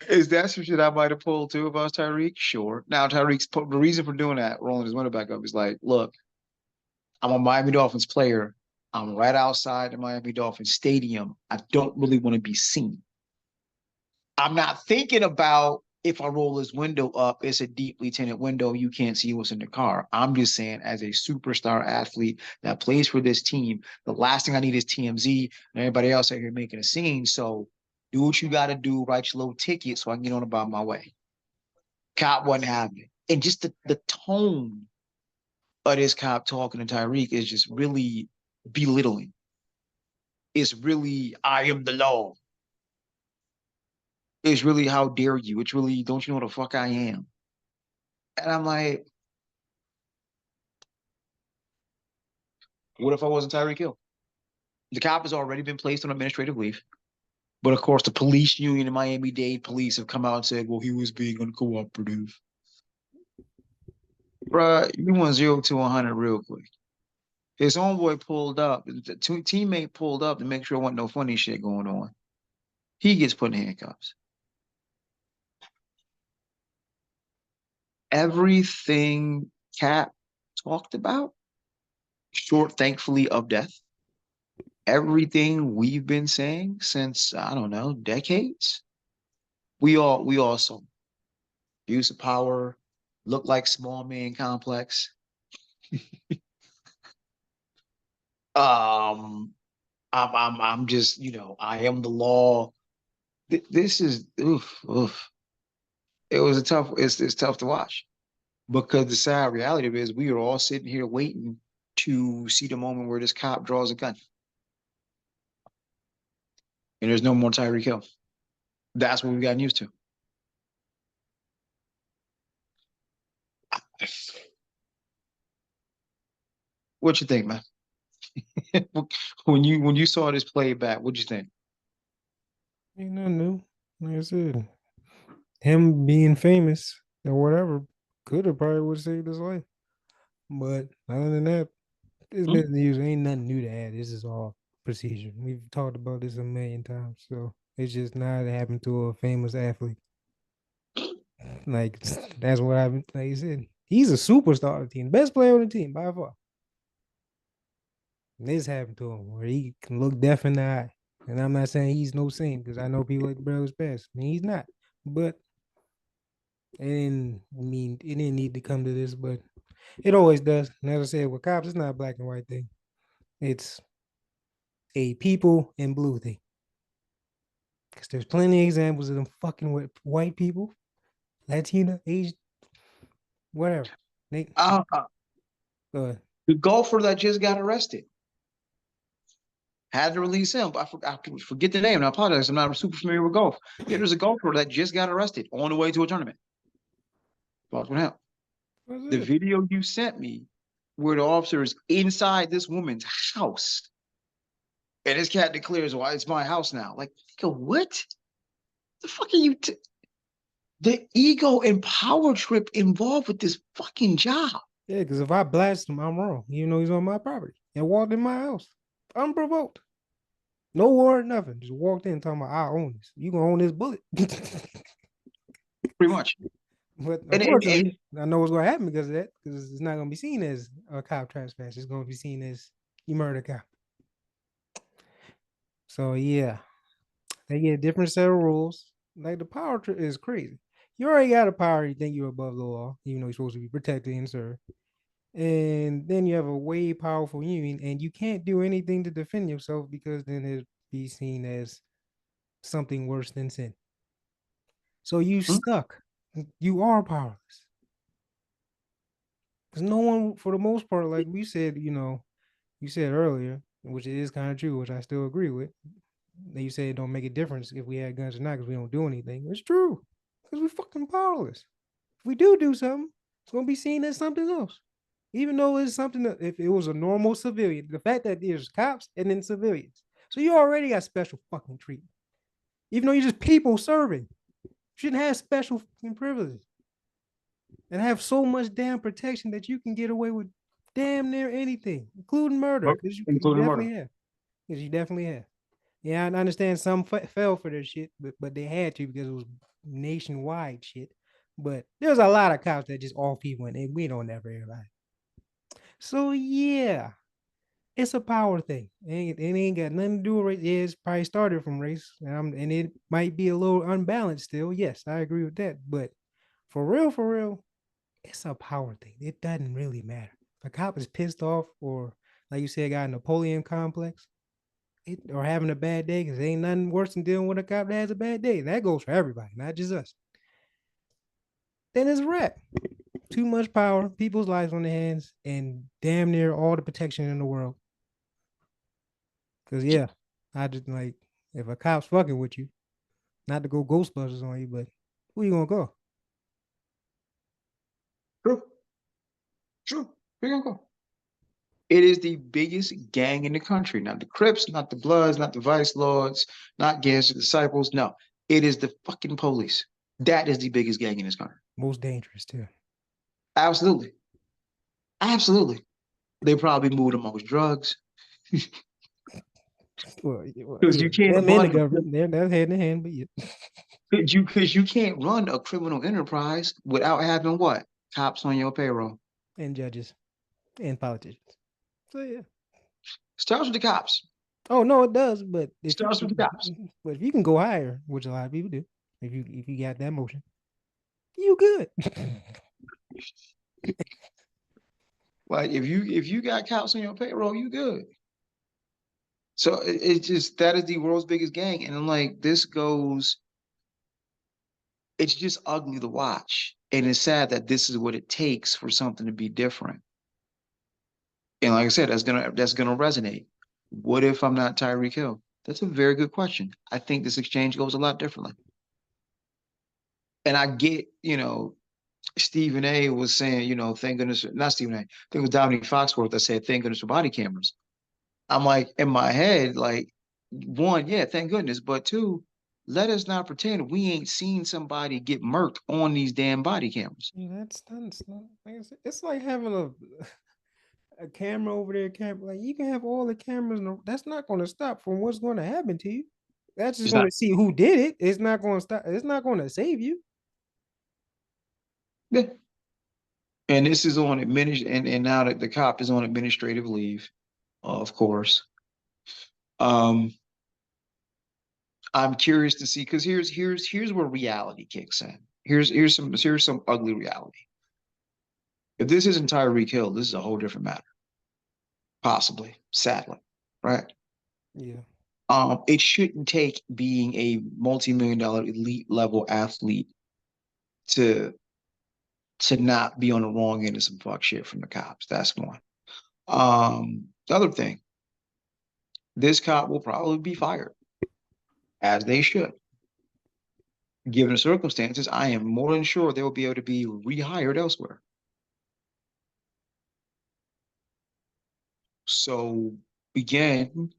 is that some shit I might have pulled too if I was Tyreek? Sure. Now, the reason for doing that, rolling his window back up, is like, look, I'm a Miami Dolphins player. I'm right outside the Miami Dolphins stadium. I don't really want to be seen. I'm not thinking about if I roll this window up, it's a deeply tinted window. You can't see what's in the car. I'm just saying, as a superstar athlete that plays for this team, the last thing I need is TMZ and everybody else out here making a scene. So do what you got to do, write your little ticket so I can get on about my way. Cop wasn't having it. And just the tone of this cop talking to Tyreek is just really belittling. It's really, I am the law. It's really, how dare you? It's really, don't you know what the fuck I am? And I'm like, what if I wasn't Tyreek Hill? The cop has already been placed on administrative leave. But of course, the police union in Miami-Dade police have come out and said, well, he was being uncooperative. Bruh, you went 0 to 100 real quick. His homeboy pulled up, the teammate pulled up to make sure there wasn't no funny shit going on. He gets put in handcuffs. Everything Cap talked about, short, thankfully, of death, everything we've been saying since, I don't know, decades, we all saw. Use of power, look like small man complex. um, I'm just, I am the law. This is oof, oof. It was a tough. It's tough to watch because the sad reality of it is we are all sitting here waiting to see the moment where this cop draws a gun and there's no more Tyreek Hill. That's what we've gotten used to. What you think, man? when you saw this play back, what'd you think? Ain't nothing new. Like I said, him being famous or whatever could have probably would have saved his life. But other than that, it's Hmm? business usual. Ain't nothing new to add. This is all procedure. We've talked about this a million times. So it's just not happened to a famous athlete. Like that's what happened. Like you said, he's a superstar of the team, best player on the team by far. And this happened to him where he can look deaf in the eye. And I'm not saying he's no saint because I know people like Bro is best. I mean, he's not. But it didn't need to come to this, but it always does. And as I said, with cops, it's not a black and white thing. It's a people in blue thing. Because there's plenty of examples of them fucking with white people, Latina, Asian, whatever. They, Uh, uh, uh, the golfer that just got arrested had to release him. I forget the name, and I apologize. I'm not super familiar with golf. Yeah, there's a golfer that just got arrested on the way to a tournament. What happened? What's The it? video you sent me, where the officer is inside this woman's house, and this cat declares, "Well, it's my house now." Like, what? The fuck are you? The ego and power trip involved with this fucking job. Yeah, because if I blast him, I'm wrong. You know he's on my property and walked in my house unprovoked. No warrant, nothing. Just walked in talking about I own this. You gonna own this bullet. Pretty much. But And unfortunately, I know what's gonna happen because of that, because it's not gonna be seen as a cop trespass. It's gonna be seen as you murder a cop. So yeah, they get a different set of rules. Like the power trip is crazy. You already got a power, you think you're above the law, even though you're supposed to be protected and served. And then you have a way powerful union, and you can't do anything to defend yourself because then it'd be seen as something worse than sin. So you stuck. You are powerless. Because no one, for the most part, like we said, you said earlier, which is kind of true, which I still agree with. That you say it don't make a difference if we had guns or not because we don't do anything. It's true. Because we're fucking powerless. If we do something, it's gonna be seen as something else. Even though it's something that if it was a normal civilian, the fact that there's cops and then civilians. So you already got special fucking treatment. Even though you're just people serving. You shouldn't have special fucking privileges. and have so much damn protection that you can get away with damn near anything, including murder, because you including murder. definitely have. Because you definitely have. Yeah, I understand some fell for their shit, but they had to because it was nationwide shit. But there's a lot of cops that just off people and we don't ever realize. So yeah, it's a power thing. It ain't got nothing to do with race. Yeah, it's probably started from race, and it might be a little unbalanced still. Yes, I agree with that. But for real, it's a power thing. It doesn't really matter. If a cop is pissed off or, like you said, got a Napoleon complex, or having a bad day, because ain't nothing worse than dealing with a cop that has a bad day. That goes for everybody, not just us. Then it's a wrap. Too much power, people's lives on their hands, and damn near all the protection in the world. Cause yeah, I just like, if a cop's fucking with you, not to go Ghostbusters on you, but who you gonna go? True. True. Here you go. It is the biggest gang in the country. Not the Crips, not the Bloods, not the Vice Lords, not Gangster Disciples. No, it is the fucking police. That is the biggest gang in this country. Most dangerous too. Absolutely. Absolutely. They probably move the most drugs Well, because yeah, you can't them in the run government, they're hand in hand, but yeah, because you can't run a criminal enterprise without having what? Cops on your payroll. and judges and politicians. So yeah. Starts with the cops. Oh no, it does. But if you Starts with the cops. but if you can go higher, which a lot of people do, if you got that motion, you good. Like if you got cops on your payroll, you good. So it's just that is the world's biggest gang, and I'm like, this goes. It's just ugly to watch, and it's sad that this is what it takes for something to be different. And like I said, that's gonna resonate. What if I'm not Tyreek Hill? That's a very good question. I think this exchange goes a lot differently. And I get, Stephen A was saying, thank goodness, not Stephen A. I think it was Dominique Foxworth that said, thank goodness for body cameras. I'm like, in my head, like, one, yeah, thank goodness. But two, let us not pretend we ain't seen somebody get murked on these damn body cameras. Yeah, that's not like it's like having a camera over there, camera like you can have all the cameras, that's not going to stop from what's going to happen to you. That's just It's going not, to see who did it. It's not going to stop. It's not going to save you. yeah. And this is on and now that the cop is on administrative leave, of course. Um, I'm curious to see because here's where reality kicks in. Here's some ugly reality. If this isn't Tyreek Hill, this is a whole different matter. Possibly, sadly, right? Yeah. It shouldn't take being a multi-million-dollar elite level athlete to not be on the wrong end of some fuck shit from the cops. That's one. The other thing, this cop will probably be fired, as they should. Given the circumstances, I am more than sure they will be able to be rehired elsewhere. So again,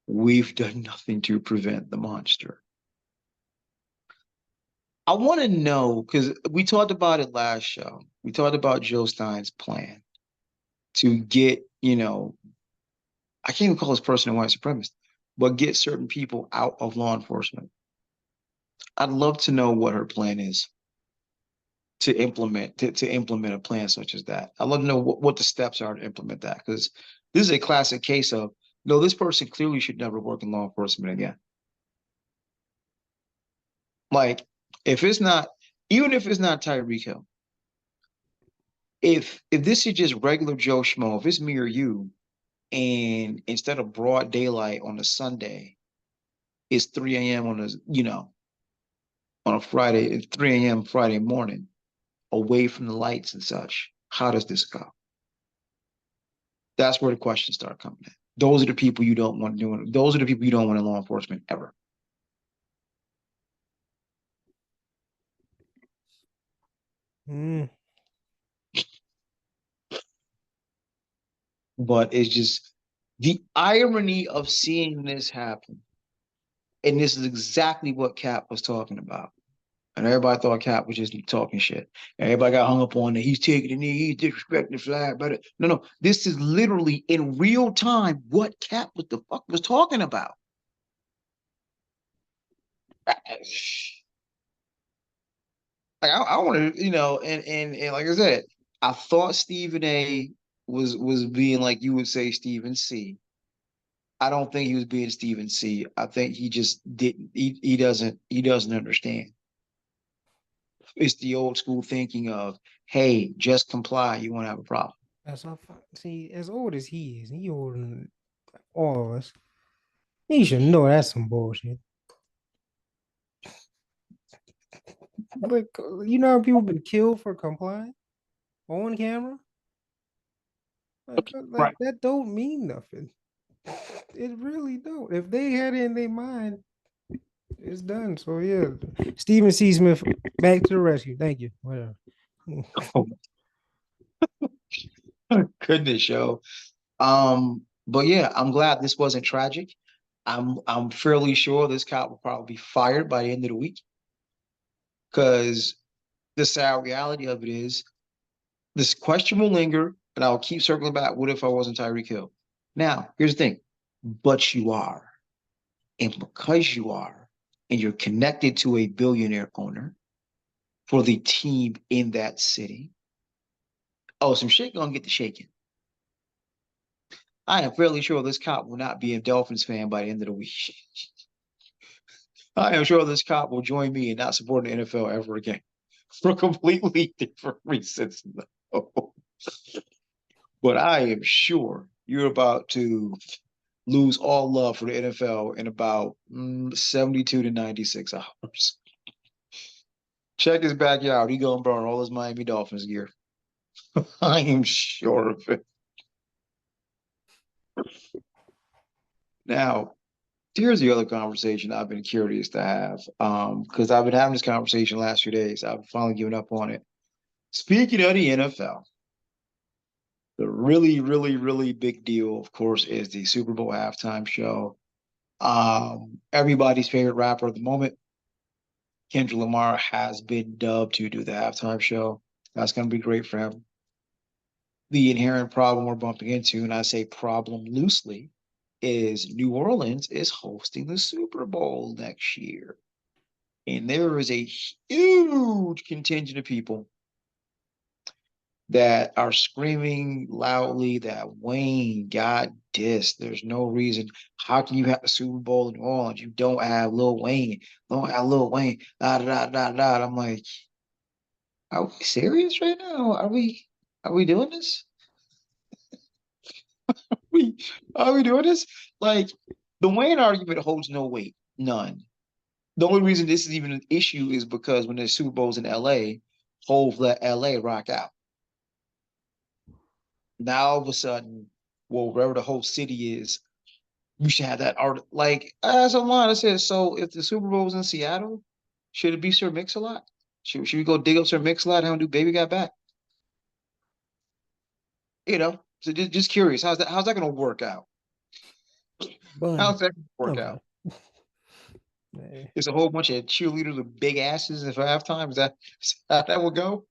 we've done nothing to prevent the monster. I want to know because we talked about it last show. We talked about Joe Stein's plan to get, I can't even call this person a white supremacist, but get certain people out of law enforcement. I'd love to know what her plan is to implement a plan such as that. I'd love to know what the steps are to implement that because this is a classic case of no, this person clearly should never work in law enforcement again. Like, if it's not, even if it's not Tyreek Hill, if this is just regular Joe Schmo, if it's me or you, and instead of broad daylight on a Sunday, it's 3 a.m. on a Friday, it's 3 a.m. Friday morning, away from the lights and such. How does this go? That's where the questions start coming in. Those are the people you don't want doing. Those are the people you don't want in law enforcement ever. Mm. But it's just the irony of seeing this happen. And this is exactly what Cap was talking about. And everybody thought Cap was just talking shit. Everybody got hung up on that he's taking the knee, he's disrespecting the flag. But no, no, this is literally in real time what Cap what the fuck was talking about. Like I want to, and like I said, I thought Stephen A was being like you would say Stephen C. I don't think he was being Stephen C. I think he just didn't. He doesn't understand. It's the old school thinking of, hey, just comply. You won't have a problem. That's all. See, as old as he is, he older than all of us. He should know that's some bullshit. Like, you know how people been killed for complying on camera? Like Right. that don't mean nothing. It really don't. If they had it in their mind, it's done. So yeah, Stephen C. Smith, back to the rescue. Thank you. Whatever. Goodness, yo. But yeah, I'm glad this wasn't tragic. I'm fairly sure this cop will probably be fired by the end of the week because the sad reality of it is this question will linger, and I'll keep circling back. What if I wasn't Tyreek Hill? Now, here's the thing, but you are. And because you are, and you're connected to a billionaire owner for the team in that city, oh, some shit gonna get to shaking. I am fairly sure this cop will not be a Dolphins fan by the end of the week. I am sure this cop will join me in not supporting the NFL ever again for completely different reasons. No. But I am sure you're about to lose all love for the NFL in about 72 to 96 hours. Check his backyard. He gonna burn all his Miami Dolphins gear. I am sure of it. Now, here's the other conversation I've been curious to have. Because I've been having this conversation the last few days. I've finally given up on it. Speaking of the NFL, the really, really, really big deal, of course, is the Super Bowl halftime show. Everybody's favorite rapper at the moment, Kendrick Lamar, has been dubbed to do the halftime show. That's going to be great for him. The inherent problem we're bumping into, and I say problem loosely, is New Orleans is hosting the Super Bowl next year. And there is a huge contingent of people that are screaming loudly that Wayne got dissed. There's no reason. How can you have a Super Bowl in New Orleans? You don't have Lil Wayne. Don't have Lil Wayne. Da, da, da, da, da. I'm like, are we serious right now? Are we doing this? We are we doing this? Like the Wayne argument holds no weight. None. The only reason this is even an issue is because when the Super Bowl's in LA, Hove let LA rock out. Now all of a sudden, well, wherever the whole city is, you should have that art. Like as a line, I said, so if the Super Bowl's in Seattle, should it be Sir Mix-a-Lot? Should we go dig up Sir Mix-a-Lot and do Baby Got Back? So just curious, how's that gonna work out? Bun. How's that gonna work Okay. out? It's a whole bunch of cheerleaders with big asses for halftime. Is that how that will go?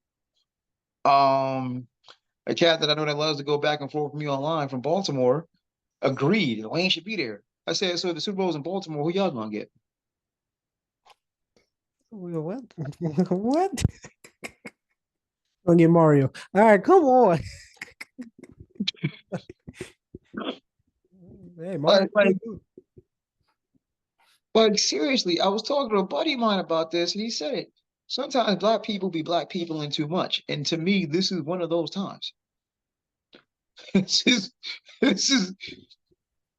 Um, a cat that I know that loves to go back and forth with me online from Baltimore agreed Wayne should be there. I said, so if the Super Bowl's in Baltimore, who y'all gonna get? What? What? Gonna get Mario. All right, come on. Hey, Mario. Like, like, like seriously, I was talking to a buddy of mine about this, and he said it. Sometimes black people be black people in too much, and to me, this is one of those times. This is this is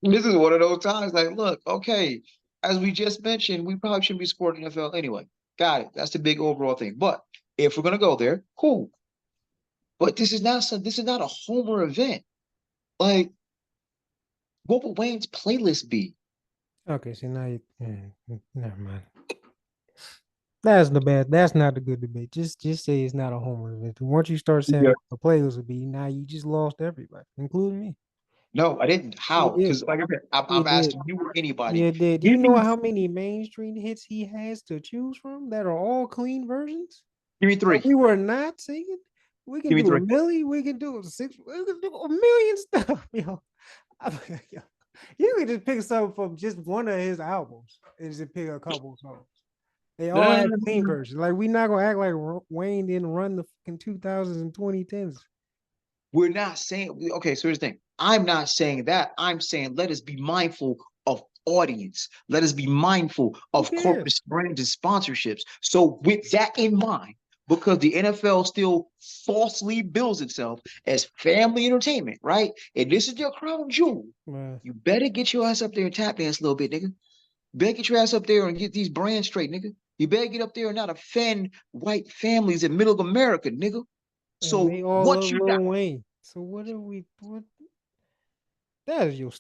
this is one of those times. Like, look, okay, as we just mentioned, we probably shouldn't be supporting the NFL anyway. Got it. That's the big overall thing. But if we're gonna go there, cool. But this is not a Homer event. Like, what would Wayne's playlist be? Okay, so now never mind. That's the bad. That's not the good debate. Just say it's not a homer event. Once you start saying Yeah. what the playlist would be, now you just lost everybody, including me. No, I didn't. You How? did. Because like I said, You I'm did. asking you or anybody. You did. Do you Give know me how many mainstream hits he has to choose from that are all clean versions? give me That three. we were not singing? We can Give me do a three. million. We can do six. We can do a million stuff, yo. Yo. You can just pick something from just one of his albums and just pick a couple songs. They No, all no, no, had no, clean no. versions. Like we not gonna act like Wayne didn't run the fucking 2000s and 2010s. We're not saying okay, so here's the thing. I'm not saying that. I'm saying let us be mindful of audience. Let us be mindful Who of corporate cares? brands and sponsorships. So with that in mind, because the NFL still falsely bills itself as family entertainment, right? And this is your crown jewel. Man, You better get your ass up there and tap dance a little bit, nigga. Better get your ass up there and get these brands straight, nigga. You better get up there and not offend white families in middle America, nigga. and So they all what love you got? Lil Wayne. So what are we? What that is your.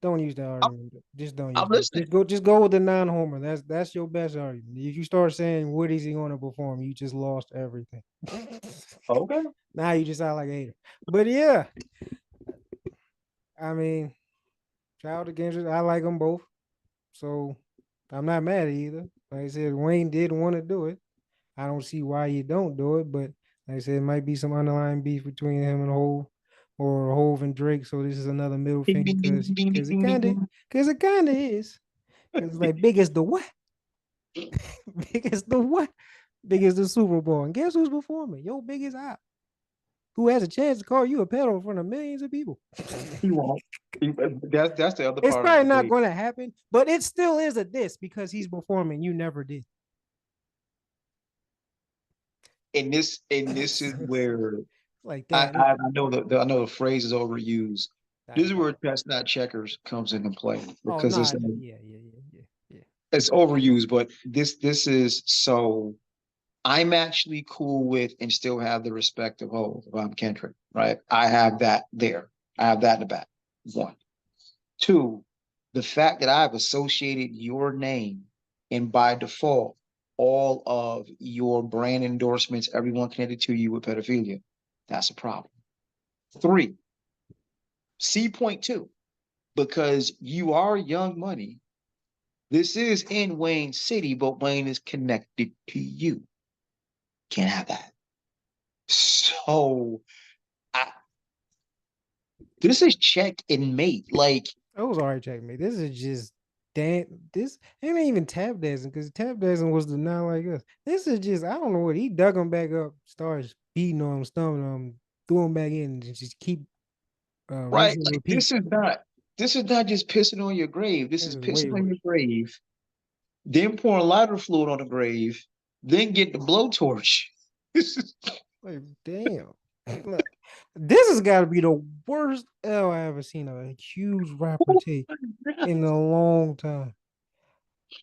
Don't use that I'm, argument. Just don't I'm use that. listening. Just go with the non-homer. That's your best argument. If you start saying what is he going to perform, you just lost everything. Okay. Now you just sound like a hater. But yeah, I mean, shout out to Kendrick. I like them both, so I'm not mad at either. Like I said, Wayne did want to do it. I don't see why you don't do it, but like I said, it might be some underlying beef between him and Hove or Hove and Drake. So this is another middle Ding, finger ding, ding, because ding, ding, because it ding, kind of ding, because it kind of is. Because it's like big as the what? Big as the what? Big as the Super Bowl. And guess who's performing? Your biggest eye. Who has a chance to call you a pedo in front of millions of people? He won't. That's the other It's part of probably the not debate. going to happen, but it still is a diss because he's performing. You never did. And this is So it's where like, I damn. I, I know I know the phrase is overused. This is Yeah. where chestnut checkers comes into play Oh, because no. it's Yeah. it's overused, but this is so I'm actually cool with and still have the respect of Hov if I'm Kendrick, right? I have that there. I have that in the back. One. Two, the fact that I've associated your name and by default, all of your brand endorsements, everyone connected to you with pedophilia, that's a problem. Three, C point two, because you are Young Money. This is in Wayne City, but Wayne is connected to you. Can't have that. So I, this is check and mate. Like, That was alright, checkmate. This is just this ain't even tap dancing because tap dancing was the not like us. This is just I don't know what he dug him back up, starts beating on him, stomping on him, threw him back in, and just keep rinse right, and like repeat. this is not just pissing on your grave. This This is is way pissing on your worse. grave, then pouring lighter fluid on the grave, then get the blowtorch. This is Like, damn. Look, this has got to be the worst L I ever seen a huge rapper take in a long time.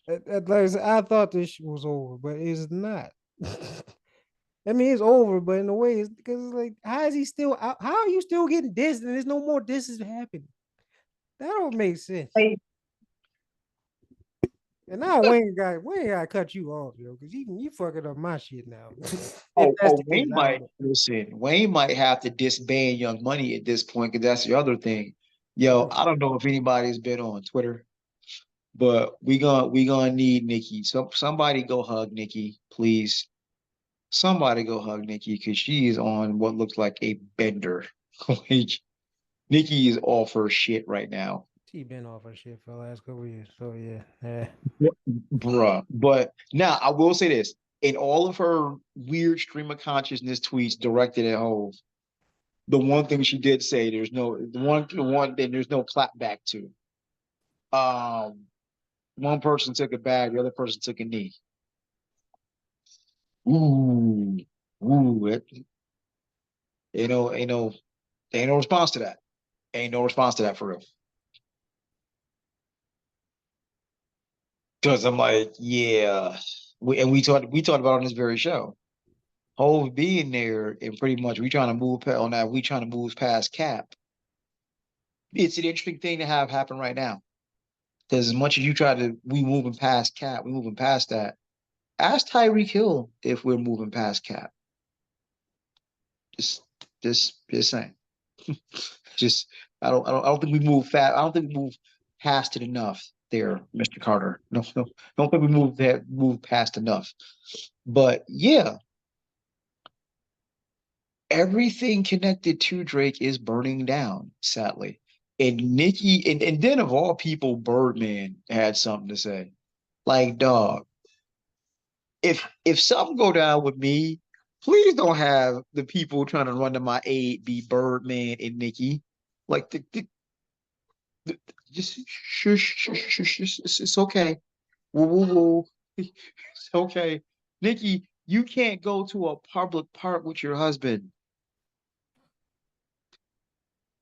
Like I thought this shit was over, but it's not. I mean, it's over, but in a way, it's because it's like, how is he still out? How are you still getting dissed and there's no more disses happening? That don't make sense. like, And now Wayne got to cut you off, yo, because you fucking up my shit now. If that's oh, the case, Wayne I don't might know. listen. Wayne might have to disband Young Money at this point because that's the other thing. Yo, I don't know if anybody's been on Twitter, but we gonna need Nikki. So somebody go hug Nikki, please. Somebody go hug Nikki because she is on what looks like a bender. Like, Nikki is off her shit right now. She been off her shit for the last couple of years, so yeah. Bruh. But now I will say this. In all of her weird stream of consciousness tweets directed at Hove, the one thing she did say, the one thing there's no clap back to. Um, one person took a bag, the other person took a knee. Ooh, ooh, ain't no response to that. Ain't no response to that for real. Because I'm like, yeah. We talked about on this very show. Hove being there and pretty much we trying to move on that. We trying to move past Cap. It's an interesting thing to have happen right now. Because as much as you try to, we moving past Cap, we moving past that. Ask Tyreek Hill if we're moving past Cap. Just saying. Just I don't think we move fast. I don't think we move past it enough there, Mr. Carter. No, no, don't think we move past enough. But yeah, everything connected to Drake is burning down, sadly. And Nicki, and then of all people, Birdman had something to say. Like, dog, if something go down with me, please don't have the people trying to run to my aid be Birdman and Nicki. Like the just shush, shush, shush, shush, it's okay. Whoa, whoa, whoa. It's okay. Nicki, you can't go to a public park with your husband.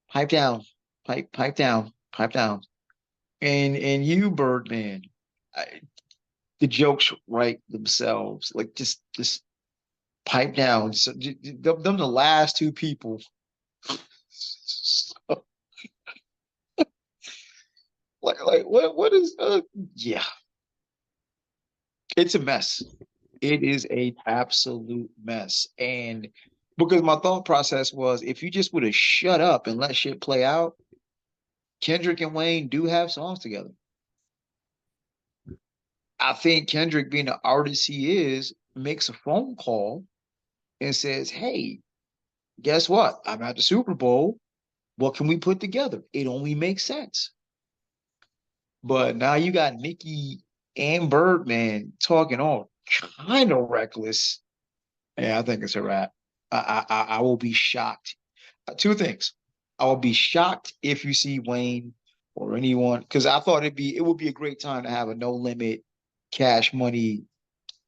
Pipe down, pipe down, pipe down. And you, Birdman, I, the jokes write themselves. Like just pipe down. So, them the last two people. So, like what is yeah, it's a mess. It is a absolute mess. And because my thought process was if you just would have shut up and let shit play out, Kendrick and Wayne do have songs together. I think Kendrick, being the artist he is, makes a phone call and says, hey, guess what? I'm at the Super Bowl. What can we put together? It only makes sense. But now you got Nicki and Birdman talking all kind of reckless. Yeah, I think it's a wrap. I will be shocked. Two things. I will be shocked if you see Wayne or anyone, because I thought it would be a great time to have a no limit cash money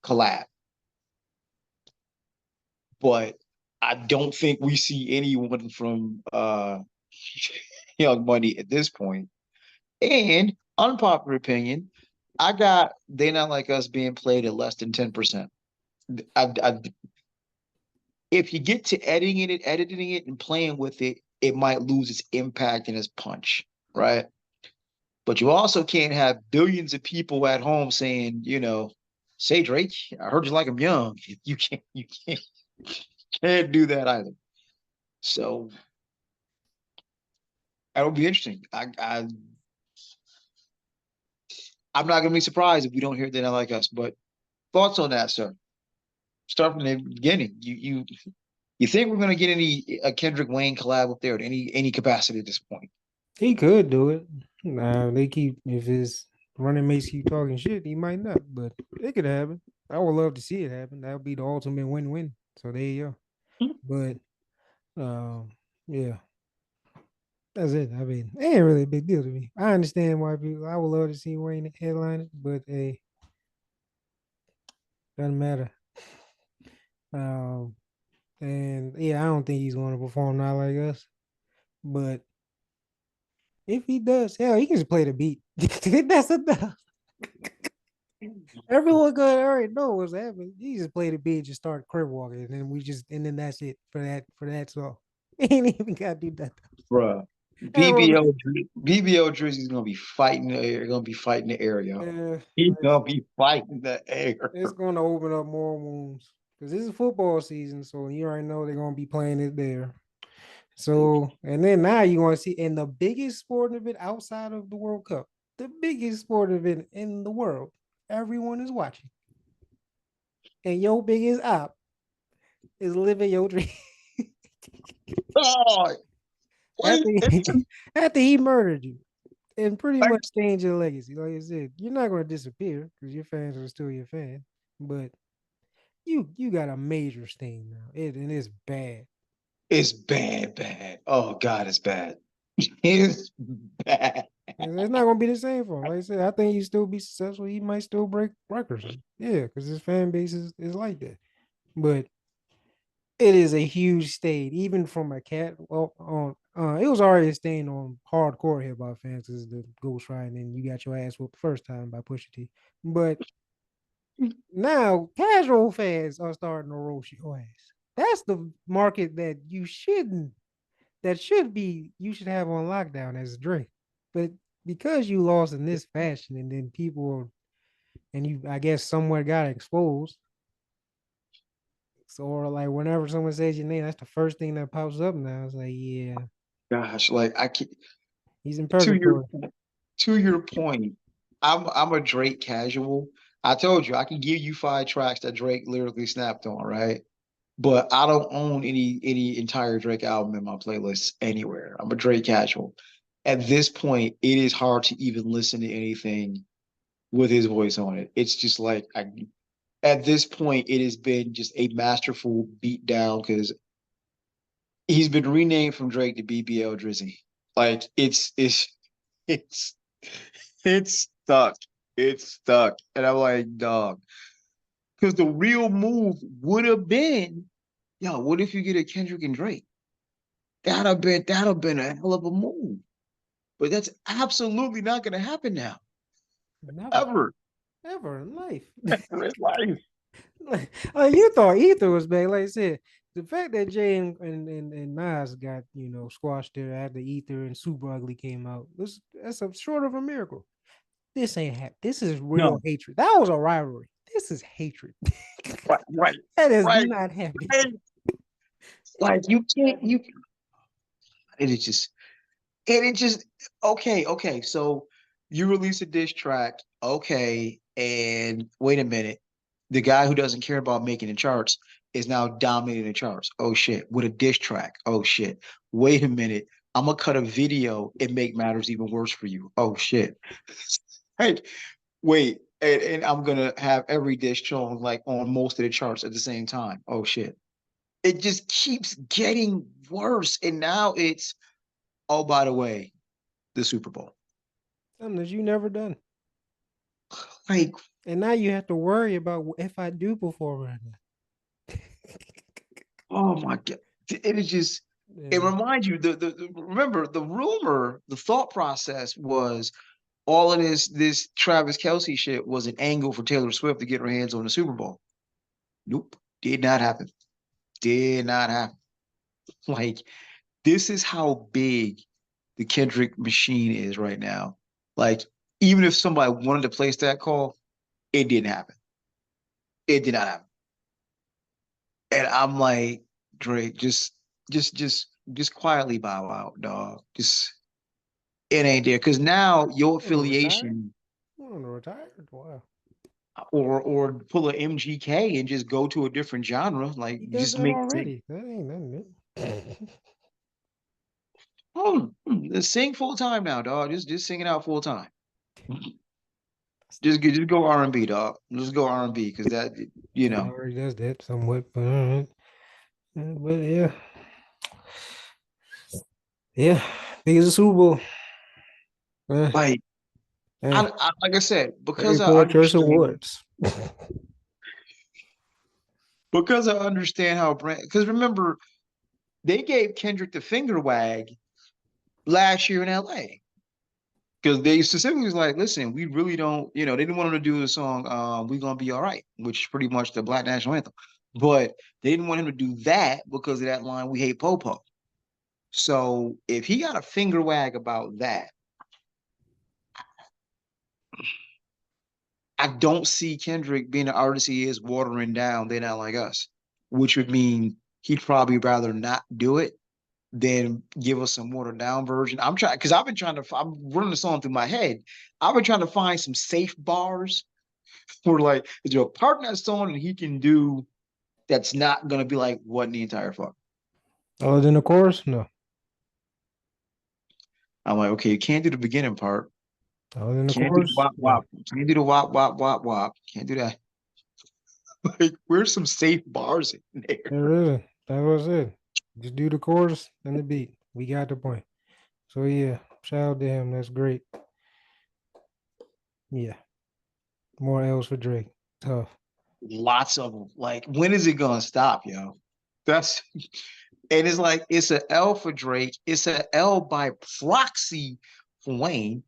collab. But I don't think we see anyone from Young Money at this point. And unpopular opinion, I got They Not Like Us being played at less than 10%. I if you get to editing it and playing with it, it might lose its impact and its punch, right? But you also can't have billions of people at home saying, say Drake, I heard you like him young. You can't do that either. So that'll be interesting. I'm not gonna be surprised if we don't hear They Not Like Us. But thoughts on that, sir? Start from the beginning. You think we're gonna get any a Kendrick Wayne collab up there at any capacity at this point? He could do it. They keep if his running mates keep talking shit, he might not, but it could happen. I would love to see it happen. That would be the ultimate win-win. So there you go. But yeah, that's it. I mean, it ain't really a big deal to me. I understand why people. I would love to see Wayne headline it, but hey, doesn't matter. Um, and yeah, I don't think he's going to perform not like us. But if he does, hell, he can just play the beat. That's enough. Everyone gonna already know what's happening. He just play the beat, just start crib walking, and then and then that's it for that song. He ain't even gotta do that. Bruh. Everyone, BBL Drizzy's gonna be fighting the air, gonna be fighting the air, yo. yeah, He's like, gonna be fighting the air. it's gonna open up more wounds because this is football season, so you already know they're gonna be playing it there. So, and then now you want to see in the biggest sporting event outside of the World Cup, the biggest sporting event in the world, everyone is watching, and your biggest op is living your dream. Oh, after wait. he, after he murdered you and pretty much changed your legacy. Like I said, you're not going to disappear because your fans are still your fan, but you got a major stain now. And it's bad. It's bad, bad. Oh God, it's bad. It's bad. And it's not going to be the same for him. Like I said, I think he still be successful. He might still break records. Yeah, because his fan base is like that. But it is a huge stain, even from a cat. Well, on it was already a stain on hardcore hip hop fans because the Ghost Rider, and you got your ass whooped the first time by Pusha T. But now casual fans are starting to roast your ass. That's the market that you shouldn't. That should be you should have on lockdown as a Drake. But because you lost in this fashion, and then people and you, I guess, somewhere got exposed. So, or like whenever someone says your name, that's the first thing that pops up now. It's like, yeah. Gosh, like I can He's in to your purgatory. to your point, I'm a Drake casual. I told you I can give you 5 tracks that Drake lyrically snapped on, right? But I don't own any entire Drake album in my playlist anywhere. I'm a Drake casual. At this point, it is hard to even listen to anything with his voice on it. It's just like at this point, it has been just a masterful beatdown because he's been renamed from Drake to BBL Drizzy. Like it's it's stuck. It's stuck. And I'm like, dog. Because the real move would have been, yo, what if you get a Kendrick and Drake? That'd have been a hell of a move. But that's absolutely not gonna happen now. Never, Ever. ever in life. Ever in life. Like you thought Ether was bad. Like I said, the fact that Jay and Nas got squashed there after Ether and Super Ugly came out, that's a short of a miracle. This ain't hap- This is real No. hatred. That was a rivalry. This is hatred. Right, right, That is right, not happening. right. Like you can't you it is just and it just okay. So you release a diss track, okay, and wait a minute. The guy who doesn't care about making the charts is now dominating the charts. Oh shit, with a diss track. Oh shit. Wait a minute. I'm gonna cut a video and make matters even worse for you. Oh shit. Hey, wait, and I'm gonna have every dish shown like on most of the charts at the same time. Oh shit. It just keeps getting worse. And now it's, oh, by the way, the Super Bowl. Something that you never done. Like, And now you have to worry about if I do perform or not. oh my God. It is just, it Yeah. reminds you, remember the rumor, the thought process was all of this Travis Kelsey shit was an angle for Taylor Swift to get her hands on the Super Bowl. Nope. Did not happen. Did not happen. Like, this is how big the Kendrick machine is right now. Like, even if somebody wanted to place that call, it didn't happen. It did not happen. And I'm like, Drake, just quietly bow out, dog. Just it ain't there. Cause now your You want to retire? affiliation You want to retire? Wow. or pull a MGK and just go to a different genre, like He does just that make already. That ain't nothing new. sing full time now, dog. Just sing it out full time. Just go R&B, dog. Just go R&B because that you He know already does that somewhat, but all right. But yeah, yeah. Big as a Super Bowl. Eh, like eh. like I said Every poor choice awards. because I understand how brand because remember they gave Kendrick the finger wag last year in LA because they specifically was like, listen, we really don't, they didn't want him to do the song "We Gonna Be All Right," which is pretty much the Black national anthem, but they didn't want him to do that because of that line, "We hate Popo." So if he got a finger wag about that, I don't see Kendrick being the artist he is watering down "They Not Like Us," which would mean he'd probably rather not do it than give us some watered down version. I'm trying because I'm running the song through my head. I've been trying to find some safe bars where like is there a part in that song that he can do that's not gonna be like what in the entire fuck. Other than the chorus, no. I'm like, okay, you can't do the beginning part. Other than the Can't do the chorus, wop no. wop. Can't do the wop wop wop wop. Can't do that. Like, where's some safe bars in there? There isn't. That was it. Just do the chorus and the beat. We got the point. So yeah, shout out to him. That's great. Yeah, more L's for Drake. Tough. Lots of them. Like, when is it gonna stop, yo? That's and it's like it's an L for Drake. It's an L by proxy for Wayne.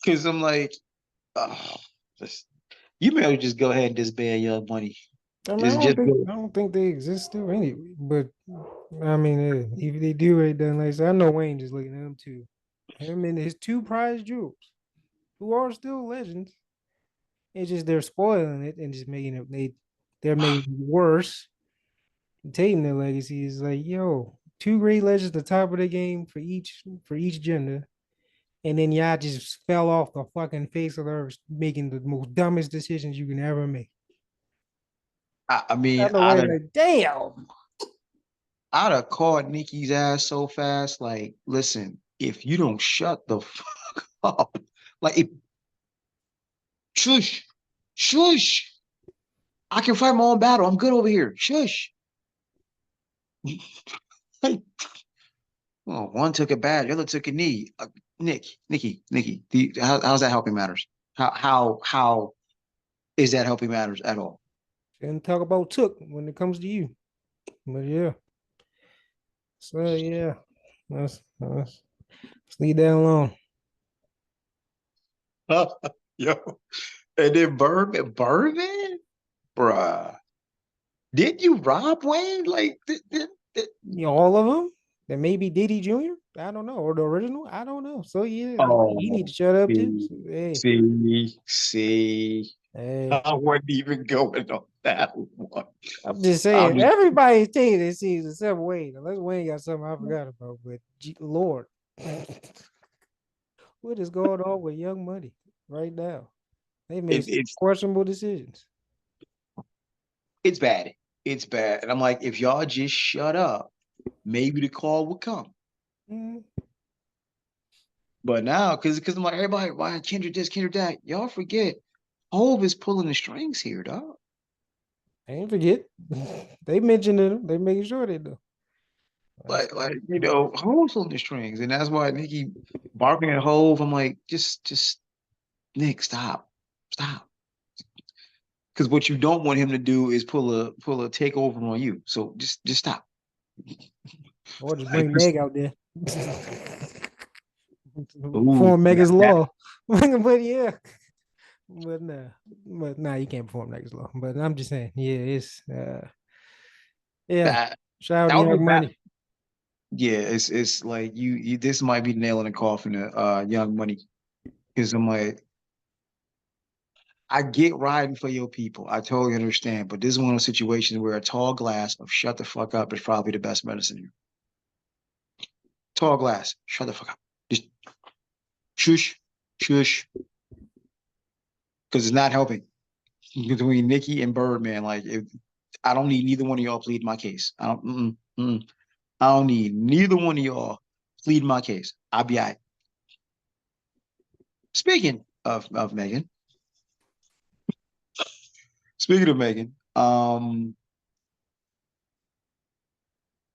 Because I'm like, oh, just, you may as well just go ahead and disband Young Money. I mean, Just go. I don't think they exist still anyway. But I mean, if they do, it then like I said, I know Wayne just looking at them too. Him and his two prize jewels, who are still legends. It's just they're spoiling it and just making it they're making it worse. Taking their legacy is like, yo, two grade legends, the top of the game for each gender, and then y'all just fell off the fucking face of the earth, making the most dumbest decisions you can ever make. I mean, Out the way, like, damn. I'd have caught Nikki's ass so fast. Like, listen, if you don't shut the fuck up, like, shush, shush. I can fight my own battle. I'm good over here. Shush. Hey, well, one took a bad, the other took a knee. Nikki, how's that helping matters? How is that helping matters at all? And talk about took when it comes to you. But yeah. So yeah. Let's leave that alone. Yo, and then Birdman, bruh. Did you rob Wayne? Like, You know, all of them. Then maybe Diddy Jr. I don't know, or the original. I don't know. So yeah, you need oh, to shut up too. see, So, hey, see. hey. I wasn't even going on that one. I'm just I'm saying, just, everybody's taking this season except Wayne. Unless Wayne got something I forgot about. But Lord, what is going on with Young Money right now? They made it, some it's questionable decisions. it's bad. It's bad. And I'm like, if y'all just shut up, maybe the call would come. Mm, But now, because I'm like, everybody, why Kendrick this, Kendrick that? Y'all forget, Hove is pulling the strings here, dog. I ain't forget. They mentioned it. They making sure they do. Like Hove's pulling the strings, and that's why Nicki barking at Hove. I'm like, just Nick, stop. Because what you don't want him to do is pull a takeover on you. So just stop. Or just Like, bring Meg out there. ooh, Perform Megan's Law. But yeah. But nah, you can't perform Megan's Law. But I'm just saying, yeah, it's yeah. that Shout out that to would be Young bad. Money. Yeah, it's like you this might be the nail in the coffin of Young Money. Because I'm like, I get riding for your people. I totally understand. But this is one of those situations where a tall glass of shut the fuck up is probably the best medicine here. Tall glass, shut the fuck up. Just shush, shush. Because it's not helping. Between Nikki and Birdman, like I don't need neither one of y'all plead my case. I don't need neither one of y'all plead my case. I'll be all right. Speaking of Megan, speaking of Megan,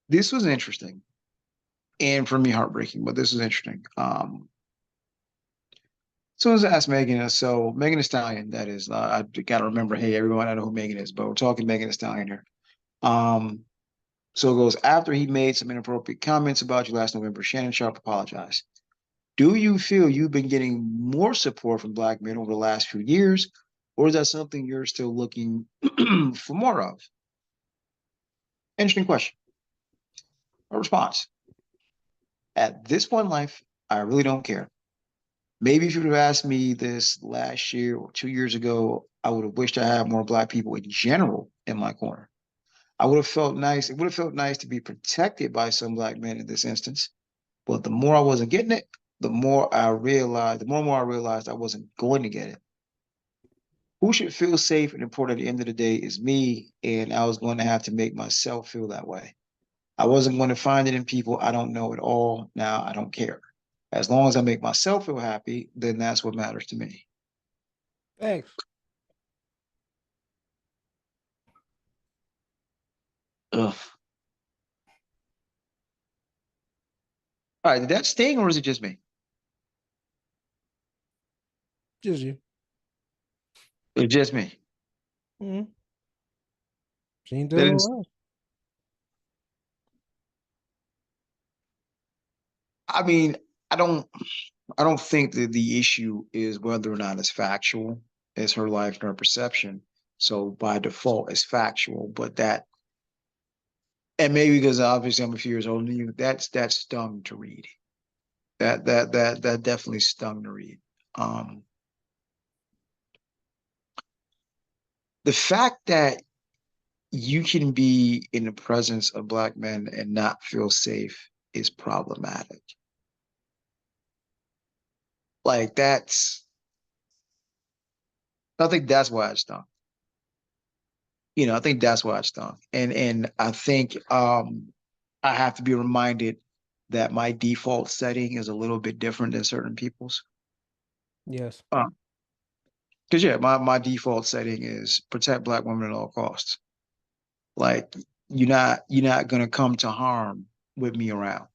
this was interesting and for me heartbreaking, but this was interesting. So as I asked Megan, so Megan the Stallion, that is, I gotta remember, hey, everyone, I know who Megan is, but we're talking Megan the Stallion here. Um, so it goes, after he made some inappropriate comments about you last November, Shannon Sharp apologized. Do you feel you've been getting more support from Black men over the last few years, or is that something you're still looking for more of? Interesting question. A response. At this point in life, I really don't care. Maybe if you would have asked me this last year or 2 years ago, I would have wished I had more Black people in general in my corner. I would have felt nice. It would have felt nice to be protected by some Black men in this instance. But the more I wasn't getting it, the more and more I realized I wasn't going to get it. Who should feel safe and important at the end of the day is me, and I was going to have to make myself feel that way. I wasn't going to find it in people I don't know at all. Now I don't care. As long as I make myself feel happy, then that's what matters to me. Thanks. Ugh. All right, did that sting or is it just me? Just you. It's just me. Mm-hmm. She ain't That doing is, all right. I mean, I don't I don't think that the issue is whether or not it's factual. It's her life and her perception. So by default, it's factual. But that, and maybe because obviously I'm a few years older than you, that stung to read. That definitely stung to read. Um, the fact that you can be in the presence of black men and not feel safe is problematic. Like I think that's why it's done. I think that's why it's done. And I think I have to be reminded that my default setting is a little bit different than certain people's. Yes. Because yeah, my default setting is protect black women at all costs. Like you're not gonna come to harm with me around,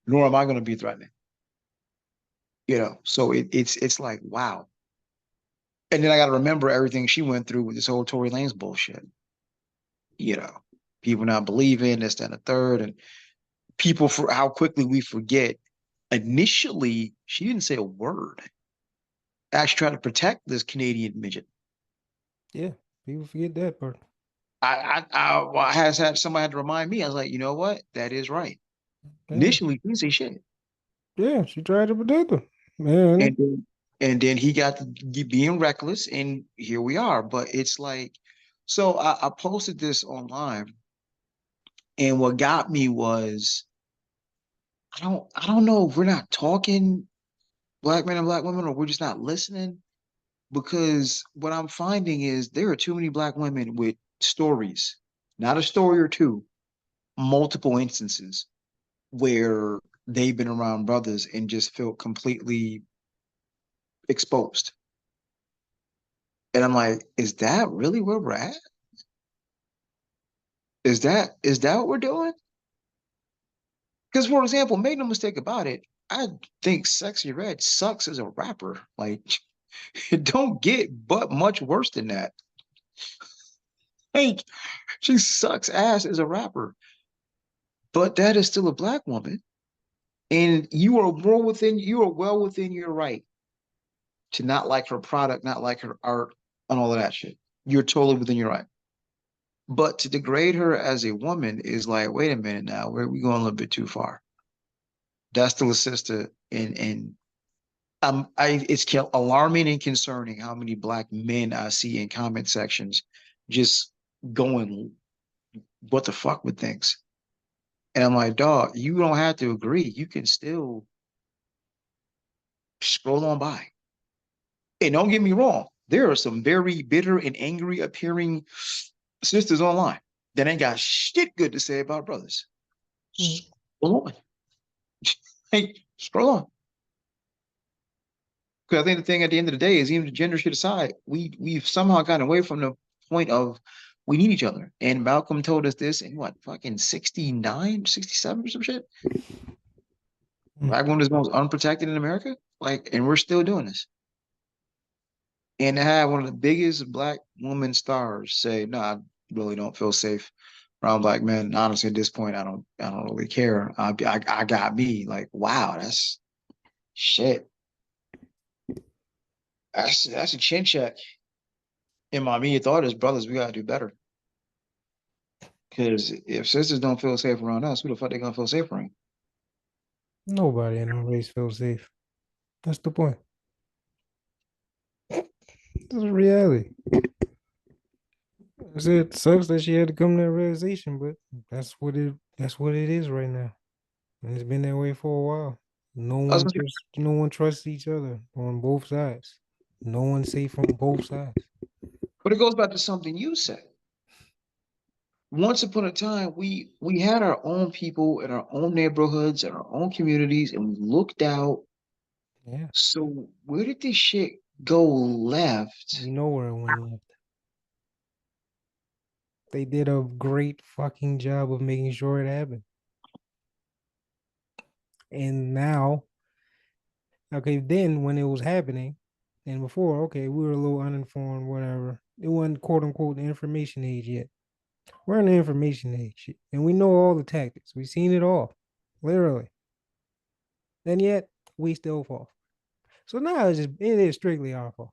nor am I gonna be threatening. So it's like wow. And then I got to remember everything she went through with this whole Tory Lanez bullshit. You know, people not believing this, that, and the third, and people for how quickly we forget. Initially, she didn't say a word. Actually, trying to protect this Canadian midget. Yeah. People forget that part. I had somebody had to remind me. I was like, you know what? That is right. Yeah. Initially, he didn't say shit, Yeah. She tried to protect her. Man. and then he got to being reckless, and here we are. But it's like, so I posted this online, and what got me was I don't know if we're not talking black men and black women or we're just not listening because what I'm finding is there are too many black women with stories, not a story or two, multiple instances where they've been around brothers and just felt completely exposed. And I'm like, is that really where we're at? Is that what we're doing? Because for example, make no mistake about it, I think Sexy Red sucks as a rapper. Like it don't get but much worse than that. Like she sucks ass as a rapper, but that is still a black woman, and you are well within your right to not like her product, not like her art, and all of that shit. You're totally within your right. But to degrade her as a woman is like, wait a minute now, we going a little bit too far. That's still a sister, and it's alarming and concerning how many black men I see in comment sections just going, what the fuck with things. And I'm like, dog, you don't have to agree. You can still scroll on by. And don't get me wrong, there are some very bitter and angry appearing sisters online that ain't got shit good to say about brothers. Mm. Scroll on. Hey, scroll on. Because I think the thing at the end of the day is even the gender shit aside, we've somehow gotten away from the point of we need each other. And Malcolm told us this in what, fucking 69, 67 or some shit? Mm. Black women is most unprotected in America. Like, and we're still doing this. And to have one of the biggest black woman stars say, "No, I really don't feel safe around black men." Honestly, at this point, I don't really care. I got me. Like, wow, that's shit. That's a chin check. In my immediate thought is, brothers, we gotta do better. Because if sisters don't feel safe around us, who the fuck they gonna feel safe around? Nobody in our race feels safe. That's the point. That's a reality. I said it sucks that she had to come to that realization, but that's what it is right now. And it's been that way for a while. No I was one gonna say, trusts no one trusts each other on both sides. No one's safe on both sides. but it goes back to something you said. Once upon a time, we had our own people in our own neighborhoods and our own communities, and we looked out. Yeah. So where did this shit go We left? know where it went left. They did a great fucking job of making sure it happened. And now, okay, then when it was happening, and before, okay, we were a little uninformed, whatever. It wasn't quote unquote the information age yet. We're in the information age, and we know all the tactics. We've seen it all, literally. And yet we still fall. So now it is strictly our fault.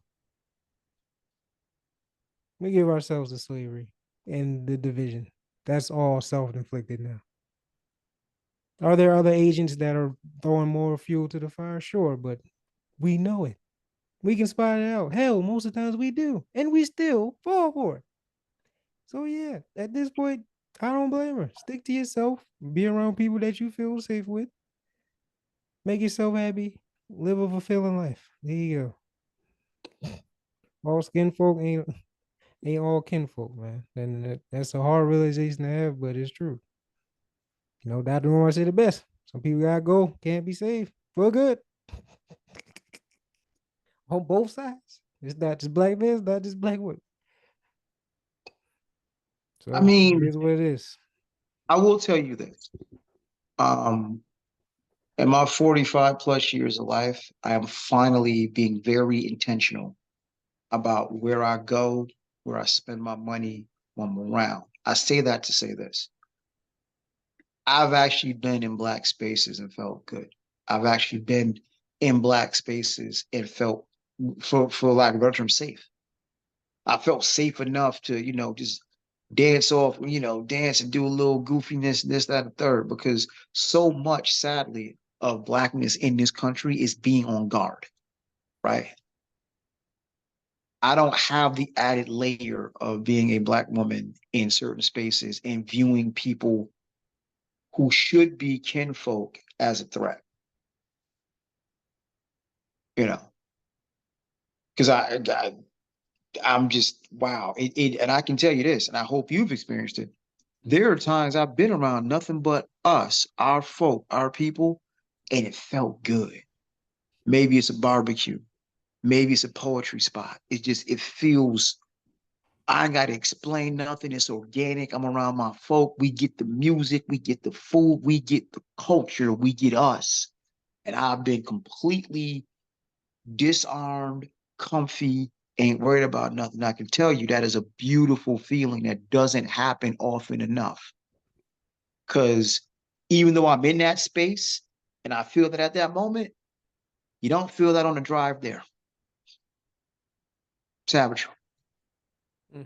We give ourselves to slavery and the division. That's all self-inflicted now. Are there other agents that are throwing more fuel to the fire? Sure, but we know it. We can spot it out. Hell, most of the times we do, and we still fall for it. So yeah, at this point, I don't blame her. Stick to yourself. Be around people that you feel safe with. Make yourself happy. Live a fulfilling life. There you go. All skin folk ain't all kinfolk, man. And that's a hard realization to have, but it's true. You know, Dr. Moore said it best. Some people gotta go, can't be saved for good on both sides. It's not just black men, it's not just black women. I So it mean, is what it is. I will tell you this. Um, in my 45 plus years of life, I am finally being very intentional about where I go, where I spend my money when I'm around. I say that to say this. I've actually been in black spaces and felt good. I've actually been in black spaces and felt, for lack of a better term, safe. I felt safe enough to, just dance off, dance and do a little goofiness, this, that, and third, because so much, sadly, of blackness in this country is being on guard, right? I don't have the added layer of being a black woman in certain spaces and viewing people who should be kinfolk as a threat, you know, because I'm just, wow. And I can tell you this, and I hope you've experienced it. There are times I've been around nothing but us, our folk, our people, and it felt good. Maybe it's a barbecue. Maybe it's a poetry spot. It feels, I ain't got to explain nothing. It's organic. I'm around my folk. We get the music, we get the food, we get the culture, we get us. And I've been completely disarmed, comfy, ain't worried about nothing. I can tell you that is a beautiful feeling that doesn't happen often enough. Because even though I'm in that space and I feel that at that moment, you don't feel that on the drive there. Savage. Mm.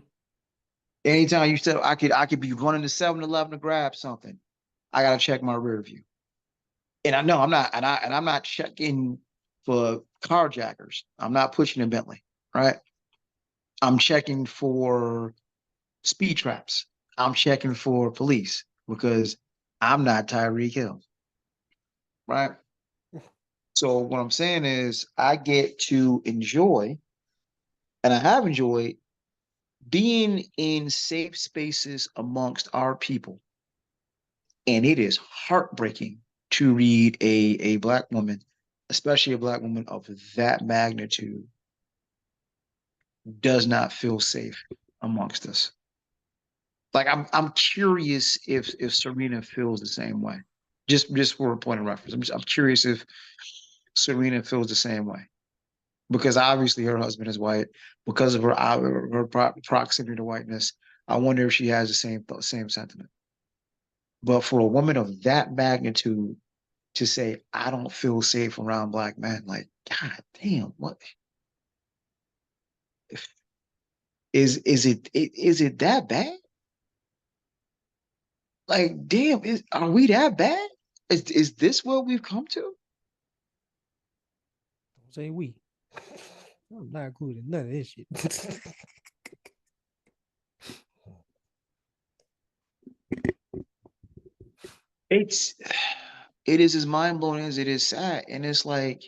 Anytime you said I could be running to 7-Eleven to grab something, I gotta check my rear view. And I know I'm not, and I'm not checking for carjackers. I'm not pushing a Bentley, right? I'm checking for speed traps. I'm checking for police because I'm not Tyreek Hill, right? So what I'm saying is I get to enjoy, and I have enjoyed being in safe spaces amongst our people. And it is heartbreaking to read a black woman, especially a black woman of that magnitude, does not feel safe amongst us. Like I'm curious if Serena feels the same way. Just for a point of reference. I'm curious if Serena feels the same way. Because obviously her husband is white, because of her proximity to whiteness. I wonder if she has the same sentiment. But for a woman of that magnitude to say, I don't feel safe around black men, like, God damn, what is it that bad? Like, damn, are we that bad? Is this what we've come to? Don't say we. I'm not including none of this shit. It's it is as mind blowing as it is sad. And it's like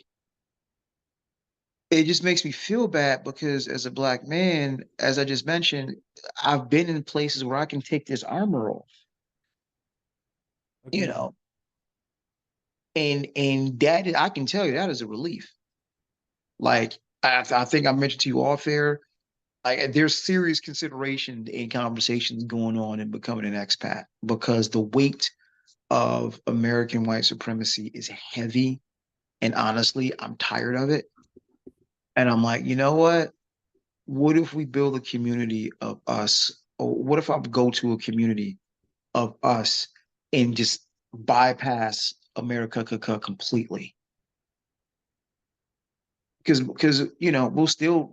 it just makes me feel bad because as a black man, as I just mentioned, I've been in places where I can take this armor off, you Agreed. know, and that I can tell you that is a relief. Like I think I mentioned to you off air, like there's serious consideration in conversations going on in becoming an expat because the weight of American white supremacy is heavy. And honestly, I'm tired of it. And I'm like, you know what? What if we build a community of us? Or what if I go to a community of us and just bypass America completely? Because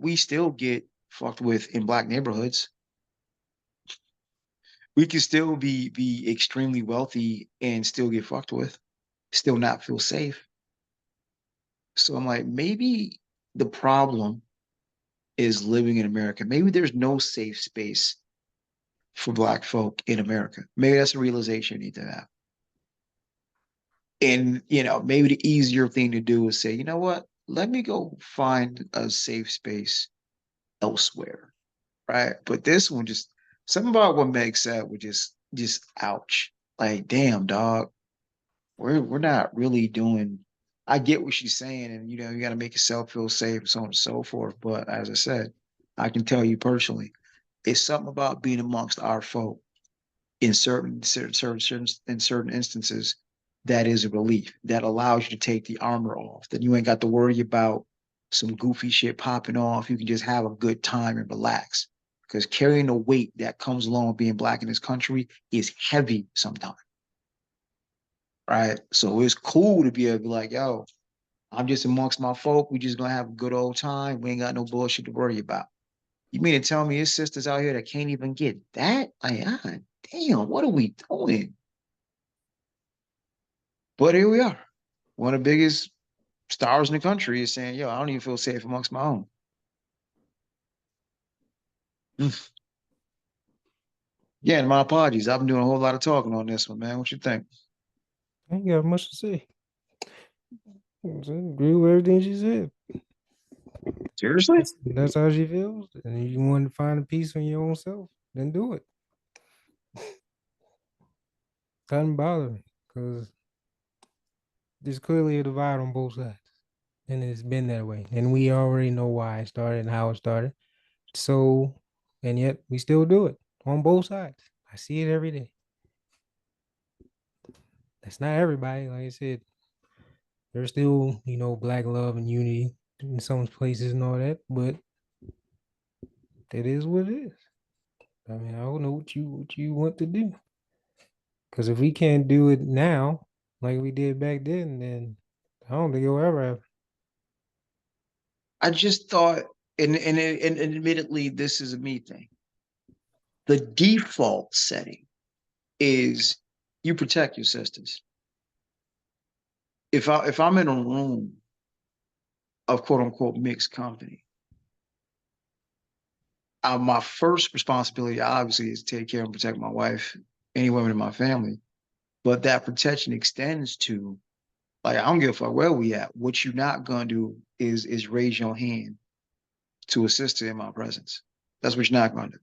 we still get fucked with in black neighborhoods. We can still be extremely wealthy and still get fucked with, still not feel safe. So I'm like, maybe the problem is living in America. Maybe there's no safe space for Black folk in America. Maybe that's a realization you need to have. And, maybe the easier thing to do is say, you know what? Let me go find a safe space elsewhere. Right. But this one just something about what Meg said was just ouch. Like, damn, dog. We're not really doing. I get what she's saying, and you got to make yourself feel safe, so on and so forth. But as I said, I can tell you personally, it's something about being amongst our folk in certain instances that is a relief that allows you to take the armor off. That you ain't got to worry about some goofy shit popping off. You can just have a good time and relax. Because carrying the weight that comes along with being Black in this country is heavy sometimes. Right. So it's cool to be able to be like, yo, I'm just amongst my folk. We just gonna have a good old time. We ain't got no bullshit to worry about. You mean to tell me his sisters out here that can't even get that? Like, damn, what are we doing? But here we are. One of the biggest stars in the country is saying, yo, I don't even feel safe amongst my own. Yeah, and my apologies. I've been doing a whole lot of talking on this one, man. What you think? I ain't got much to say. I agree with everything she said. Seriously? That's how she feels. And you want to find a peace in your own self, then do it. Doesn't bother me because there's clearly a divide on both sides. And it's been that way. And we already know why it started and how it started. So, and yet we still do it on both sides. I see it every day. That's not everybody. Like I said, there's still, Black love and unity in some places and all that, but that is what it is. I mean, I don't know what you want to do. Because if we can't do it now, like we did back then I don't think it'll ever happen. I just thought, and admittedly, this is a me thing. The default setting is you protect your sisters. If I'm in a room of quote unquote mixed company, my first responsibility obviously is to take care and protect my wife, any women in my family. But that protection extends to, like, I don't give a fuck where we at. What you're not gonna do is raise your hand to a sister in my presence. That's what you're not gonna do.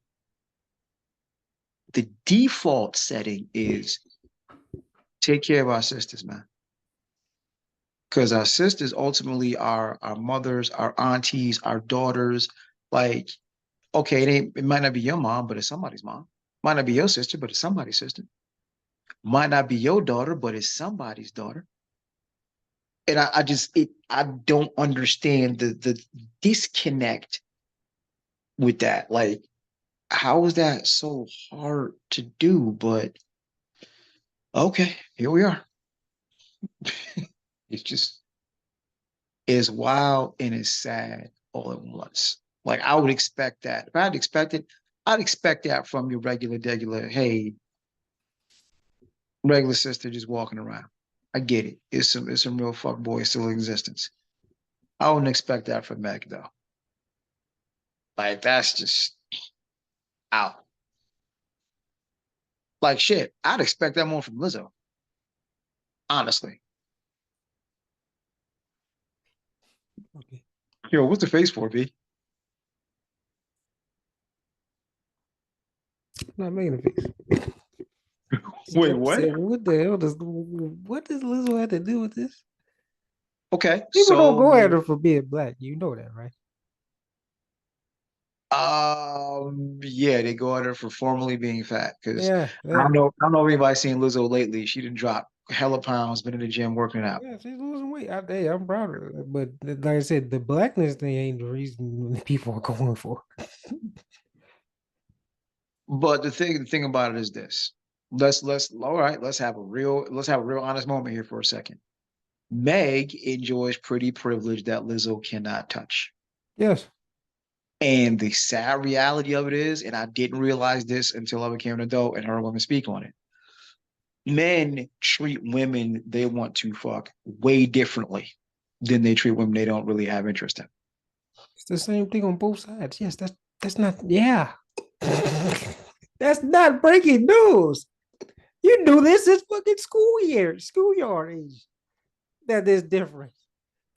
The default setting is take care of our sisters, man. Because our sisters ultimately are our mothers, our aunties, our daughters. Like, okay, it might not be your mom, but it's somebody's mom. Might not be your sister, but it's somebody's sister. Might not be your daughter, but it's somebody's daughter. And I don't understand the disconnect with that. Like, how is that so hard to do? But okay, here we are. It's just it's wild and it's sad all at once. Like, I would expect that. If I'd expect it, I'd expect that from your regular, hey, regular sister just walking around. I get it. It's some real fuck boys still in existence. I wouldn't expect that from Meg though. Like, that's just out. Like, shit, I'd expect that more from Lizzo. Honestly. Okay. Yo, what's the face for, B? Not making a face. Wait, what? Saying, what the hell what does Lizzo have to do with this? Okay, People don't so go at her for being Black. You know that, right? yeah, they go at her for formerly being fat because Yeah, I yeah. don't know, I don't know if anybody's seen Lizzo lately. She didn't drop hella pounds, been in the gym working out. Yeah, she's losing weight. I'm proud of her. But like I said, the Blackness thing ain't the reason people are going for. But the thing about it is this. Let's all right, let's have a real honest moment here for a second. Meg enjoys pretty privilege that Lizzo cannot touch. Yes. And the sad reality of it is, and I didn't realize this until I became an adult and heard women speak on it. Men treat women they want to fuck way differently than they treat women they don't really have interest in. It's the same thing on both sides. Yes, that's not yeah. That's not breaking news. You knew this is fucking schoolyard age. That is different.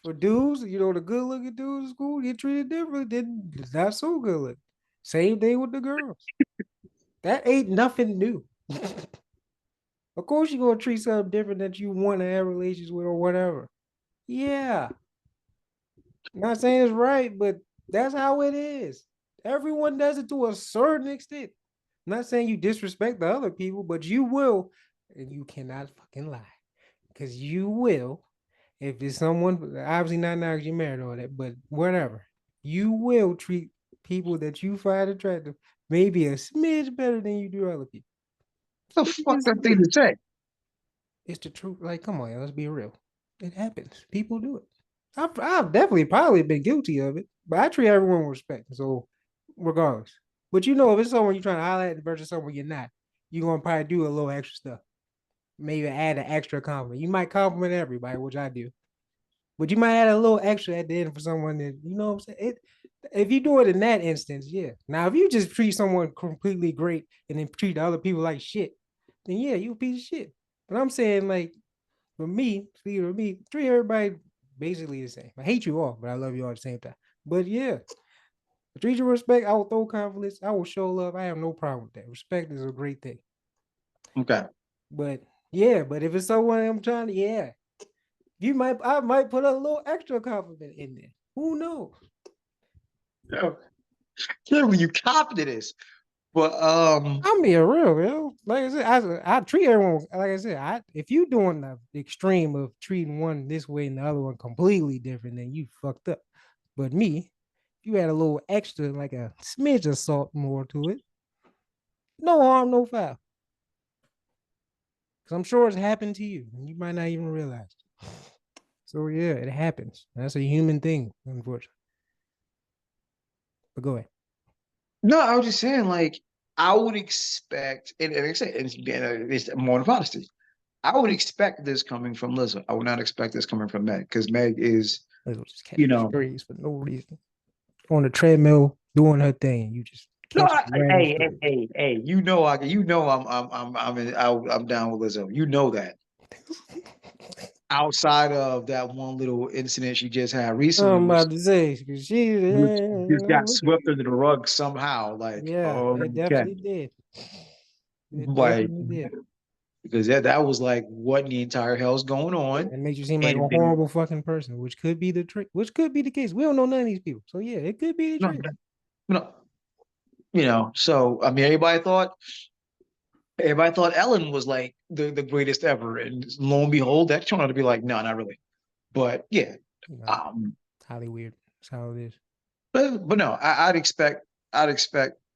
For dudes, the good looking dudes in school get treated different than not so good looking. Same thing with the girls. That ain't nothing new. Of course, you're gonna treat something different that you want to have relations with or whatever. Yeah. Not saying it's right, but that's how it is. Everyone does it to a certain extent. I'm not saying you disrespect the other people, but you will, and you cannot fucking lie. Because you will, if it's someone, obviously not now because you're married or that, but whatever, you will treat people that you find attractive maybe a smidge better than you do other people. The fuck that thing to say? It's the truth. Like, come on, let's be real. It happens. People do it. I've definitely probably been guilty of it, but I treat everyone with respect. So, regardless. But if it's someone you're trying to highlight versus someone you're not, you're gonna probably do a little extra stuff. Maybe add an extra compliment. You might compliment everybody, which I do, but you might add a little extra at the end for someone that what I'm saying. If you do it in that instance, yeah. Now, if you just treat someone completely great and then treat the other people like shit, then yeah, you a piece of shit. But I'm saying like for me, speaking of me, treat everybody basically the same. I hate you all, but I love you all at the same time. But yeah, treat you with respect. I will throw compliments. I will show love. I have no problem with that. Respect is a great thing. Okay. But yeah, but if it's someone I'm trying to, yeah, I might put a little extra compliment in there. Who knows? No. Yeah, when you copy this. But I'm being real, yo. Like I said, I treat everyone like I said. If you doing the extreme of treating one this way and the other one completely different, then you fucked up. But me, if you add a little extra, like a smidge of salt more to it, no harm, no foul. Because I'm sure it's happened to you, and you might not even realize. So yeah, it happens. That's a human thing, unfortunately. But go ahead. no, I was just saying, like, I would expect, and like I said, it's more than honesty. I would expect this coming from Lizzo. I would not expect this coming from Meg because Meg is, Little just you catch know, strays for no reason. On the treadmill doing her thing, you just no, catch random strays. I'm down with Lizzo. You know that. Outside of that one little incident she just had recently, I'm which about to say because she just got look at swept under the rug somehow. Like, yeah, oh, it okay, definitely did. It like definitely did. because that was like what in the entire hell's going on, It makes you seem like and a then horrible fucking person, which could be the trick, which could be the case. We don't know none of these people, so yeah, it could be the no, trick. no, So I mean, everybody thought Ellen was like the greatest ever, and lo and behold, that turned out to be like, no, not really. But yeah, You know, um, it's highly weird. That's how it is. but no, I'd expect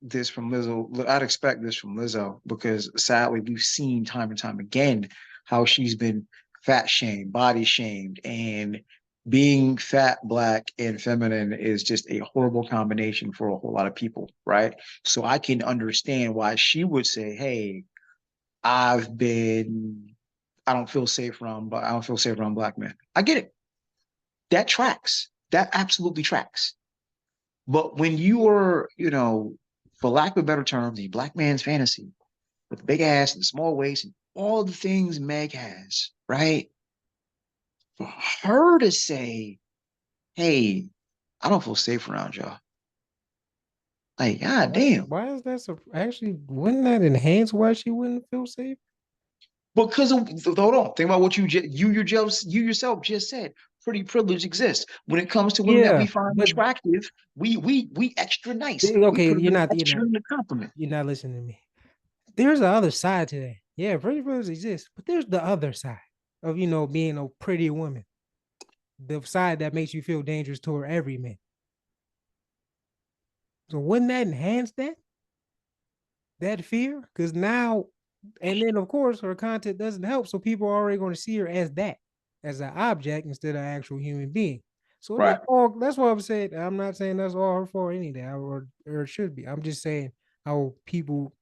this from Lizzo. I'd expect this from Lizzo because sadly we've seen time and time again how she's been fat shamed, body shamed, and being fat, black, and feminine is just a horrible combination for a whole lot of people, right? So I can understand why she would say, "Hey, I've been, I don't feel safe around black men." I get it. That tracks. That absolutely tracks. But when you are, for lack of a better term, the black man's fantasy with the big ass and the small waist and all the things Meg has, right? For her to say, hey, I don't feel safe around y'all. Like, god damn. Why is that so? Actually, wouldn't that enhance why she wouldn't feel safe? Because hold on, think about what you yourself just said. Pretty privilege exists. When it comes to women that we Yeah, find but attractive, we extra nice. We okay, put a little extra in the compliment. you're not listening to me. There's the other side to that. Yeah, pretty privilege exists, but there's the other side of being a pretty woman. The side that makes you feel dangerous toward every man. So wouldn't that enhance that fear? Because now, and then of course her content doesn't help, so people are already going to see her as that, as an object instead of an actual human being. So Right. that's what I'm saying. I'm not saying that's all her fault any day, or it should be. I'm just saying how people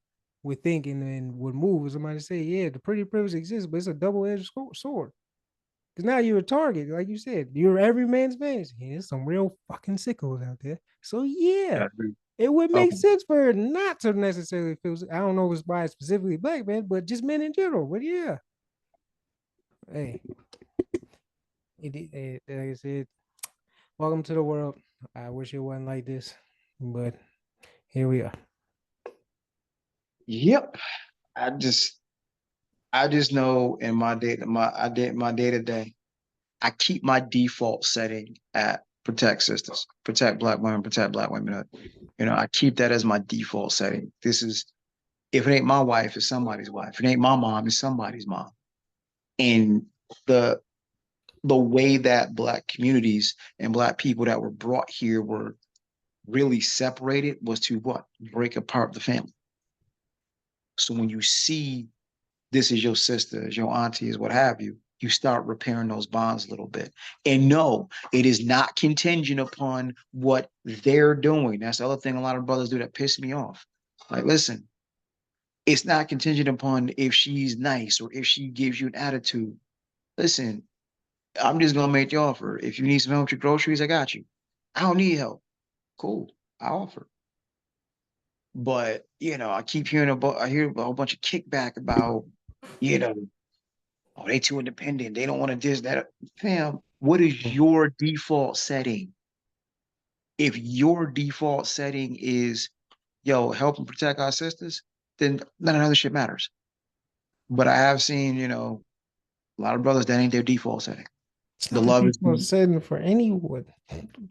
would think and would move. As somebody say, yeah, the pretty privilege exists, but it's a double-edged sword. Because now you're a target, like you said, you're every man's fantasy. And there's some real fucking sickos out there. So Yeah, yeah, I agree. It would make Okay. sense for her not to necessarily feel. I don't know if it's by specifically black men, but just men in general. But yeah, hey, like I said, welcome to the world. I wish it wasn't like this, but here we are. Yep. I just I just know in my day to day, I keep my default setting at protect sisters, protect black women. I keep that as my default setting. This is if it ain't my wife, it's somebody's wife. If it ain't my mom, it's somebody's mom. And the the way that black communities and black people that were brought here were really separated was to what? Break apart the family. So when you see this is your sister, is your auntie, is what have you, you start repairing those bonds a little bit. And no, it is not contingent upon what they're doing. That's the other thing a lot of brothers do that piss me off. Like, listen, it's not contingent upon if she's nice or if she gives you an attitude. Listen, I'm just gonna make the offer. If you need some help with your groceries, I got you. I don't need help. Cool, I offer. But I keep hearing about I hear a whole bunch of kickback about, you know, oh, they too independent. They don't want to this, that. Fam, what is your default setting? If your default setting is, yo, help and protect our sisters, then none of the other shit matters. But I have seen, a lot of brothers that ain't their default setting. It's The not a love is default setting for anyone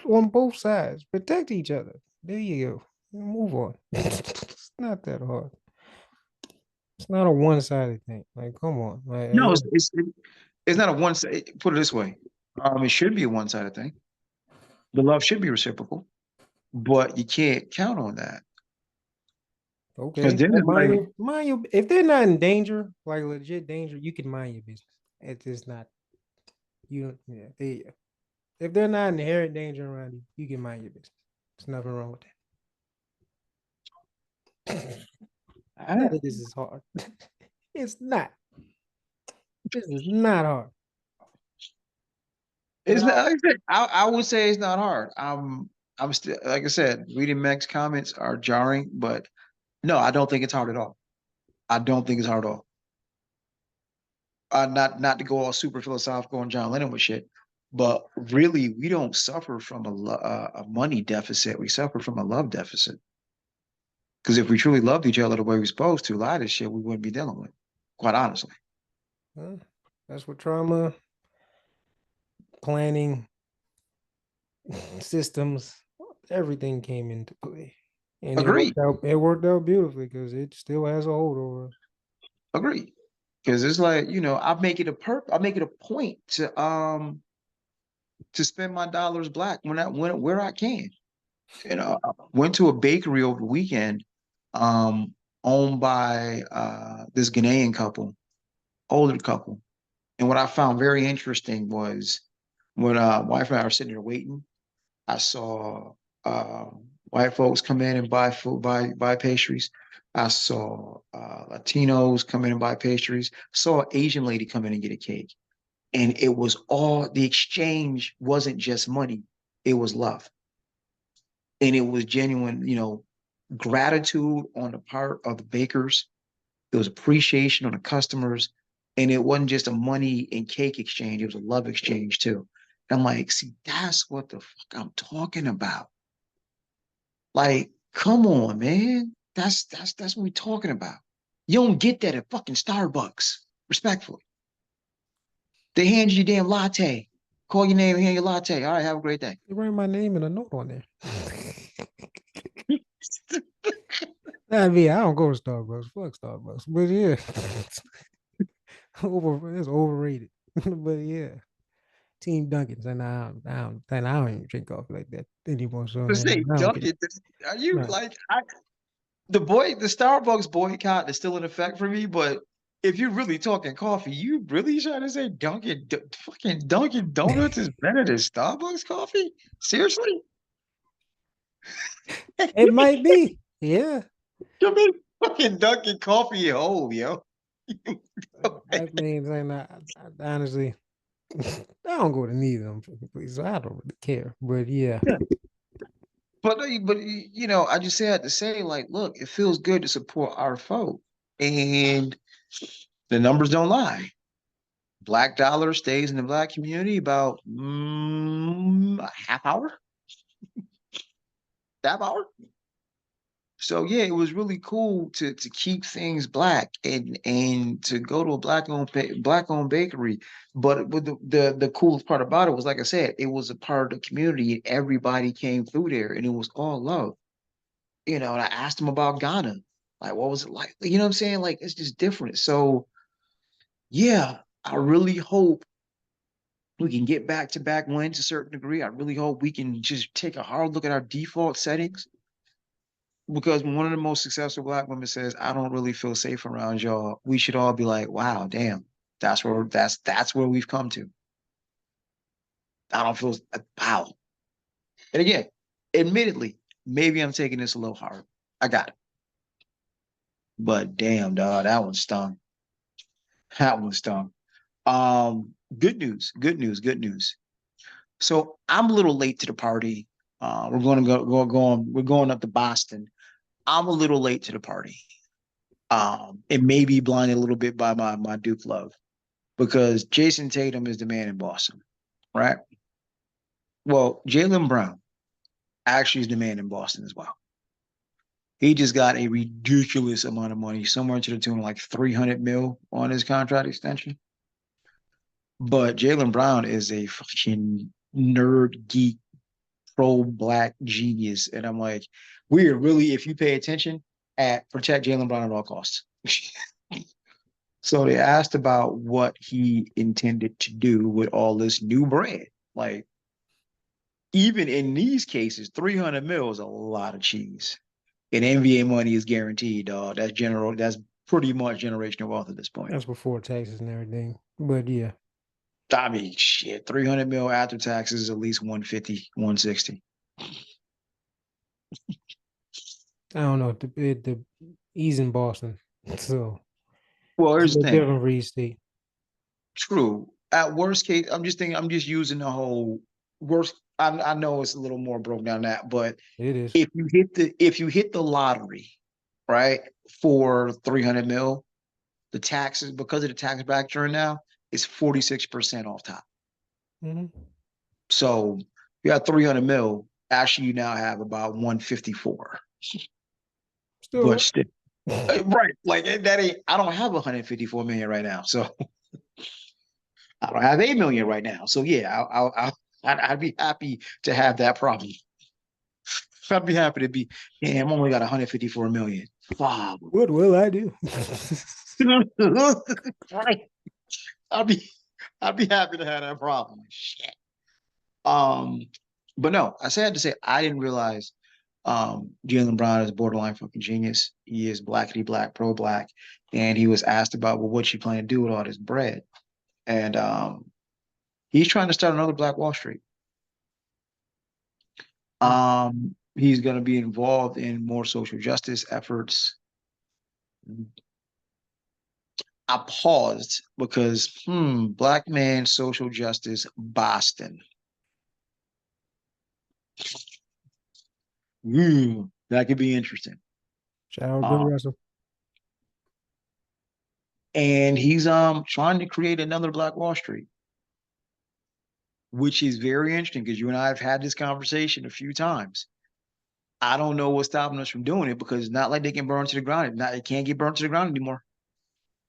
on both sides. Protect each other. There you go. Move on. It's not that hard. It's not a one-sided thing. Like, come on. Like, no, yeah. it's not a one. Put it this way, it should be a one sided thing. The love should be reciprocal, but you can't count on that because Okay. then Well, it's like mind your, if they're not in danger, like legit danger, you can mind your business. It's just not you don't yeah, if they're not in inherent danger around you, you can mind your business. There's nothing wrong with that. None ah, of this is hard. It's not. This is not hard. And it's not. Like I said, I would say it's not hard. I'm still like I said, reading Meg's comments are jarring, but no, I don't think it's hard at all. I don't think it's hard at all. Not to go all super philosophical and John Lennon with shit, but really, we don't suffer from a money deficit. We suffer from a love deficit. Because if we truly loved each other the way we're supposed to, a lot of this shit we wouldn't be dealing with, quite honestly. well, that's what trauma, planning, systems, everything came into play. And it Agreed. worked out. It worked out beautifully because it still has a hold over us. Agreed. Because it's like, I make it a point to spend my dollars black where I can. I went to a bakery over the weekend, um, owned by this Ghanaian couple, older couple. And what I found very interesting was when wife and I were sitting there waiting, I saw uh, white folks come in and buy food, buy pastries. I saw Latinos come in and buy pastries. Saw an Asian lady come in and get a cake. And it was all the exchange wasn't just money, it was love. And it was genuine, gratitude on the part of the bakers. There was appreciation on the customers. And it wasn't just a money and cake exchange, it was a love exchange too. And I'm like, see, that's what the fuck I'm talking about. Like, come on, man. That's what we're talking about. You don't get that at fucking Starbucks, respectfully. They hand you your damn latte. Call your name, hand your latte. All right, have a great day. They write my name and a note on there. I mean, I don't go to Starbucks. Fuck Starbucks. But yeah. It's overrated. But yeah. Team Dunkins. And I don't even drink coffee like that anymore. So To say, I don't care. Dunkin', are you Nah. like the Starbucks boycott is still in effect for me, but if you're really talking coffee, you really trying to say fucking Dunkin' Donuts is better than Starbucks coffee? Seriously? It might be. Yeah. You mean fucking Dunkin' coffee at home, yo? I mean, honestly, I don't go to neither of them fucking places, so I don't really care. But yeah, but you know, I just had to say, like, look, it feels good to support our folk, and the numbers don't lie. Black dollar stays in the black community about a half hour. So yeah, it was really cool to keep things black and to go to a black owned bakery. But the coolest part about it was, like I said, it was a part of the community and everybody came through there and it was all love. You know, and I asked him about Ghana. Like, what was it like? You know what I'm saying? Like, it's just different. So yeah, I really hope we can get back to back wins to a certain degree. I really hope we can just take a hard look at our default settings, because when one of the most successful black women says, "I don't really feel safe around y'all," we should all be like, "Wow, damn, that's where we've come to." I don't feel wow. And again, admittedly, maybe I'm taking this a little hard. I got it, but damn, dog, that one stung. That one stung. Good news, good news, good news. So I'm a little late to the party. We're going to we're going up to Boston. I'm a little late to the party. It may be blinded a little bit by my Duke love, because Jason Tatum is the man in Boston, right? Well, Jaylen Brown actually is the man in Boston as well. He just got a ridiculous amount of money, somewhere to the tune of like 300 mil on his contract extension. But Jaylen Brown is a fucking nerd geek pro black genius. And I'm like, weird, really, if you pay attention, at protect Jaylen Brown at all costs. So they asked about what he intended to do with all this new bread. Like, even in these cases, 300 mil is a lot of cheese. And NBA money is guaranteed, dog. That's pretty much generational wealth at this point. That's before taxes and everything. But yeah, I mean, shit, 300 mil after taxes is at least 150, 160. I don't know. He's in Boston, so Well, it's a here's the little thing. different for each state. True. At worst case, I'm just using the whole worst. I know it's a little more broke down than that, but It is. if you hit the lottery, right, for 300 mil, the taxes, because of the tax bracket you're in now, is 46% off top. Hmm. So you got 300 mil. Actually, you now have about 154. But Still, still, right, like that ain't. I don't have 154 million right now, so I don't have 8 million right now. So yeah, I'd be happy to have that problem. I'd be happy to be. Yeah, I'm only got 154 million. Wow. what will I do? Right. I'd be I'd be happy to have that problem. Shit. Um, but no, I said to say I didn't realize Jaylen Brown is borderline fucking genius. He is blackity black, pro black, and he was asked about, well, what you plan to do with all this bread, and he's trying to start another Black Wall Street. He's going to be involved in more social justice efforts. I paused because, black man, social justice, Boston. That could be interesting. Shout out Bill Um, Russell. and he's trying to create another Black Wall Street, which is very interesting because you and I have had this conversation a few times. I don't know what's stopping us from doing it, because it's not like they can burn to the ground. It can't get burnt to the ground anymore.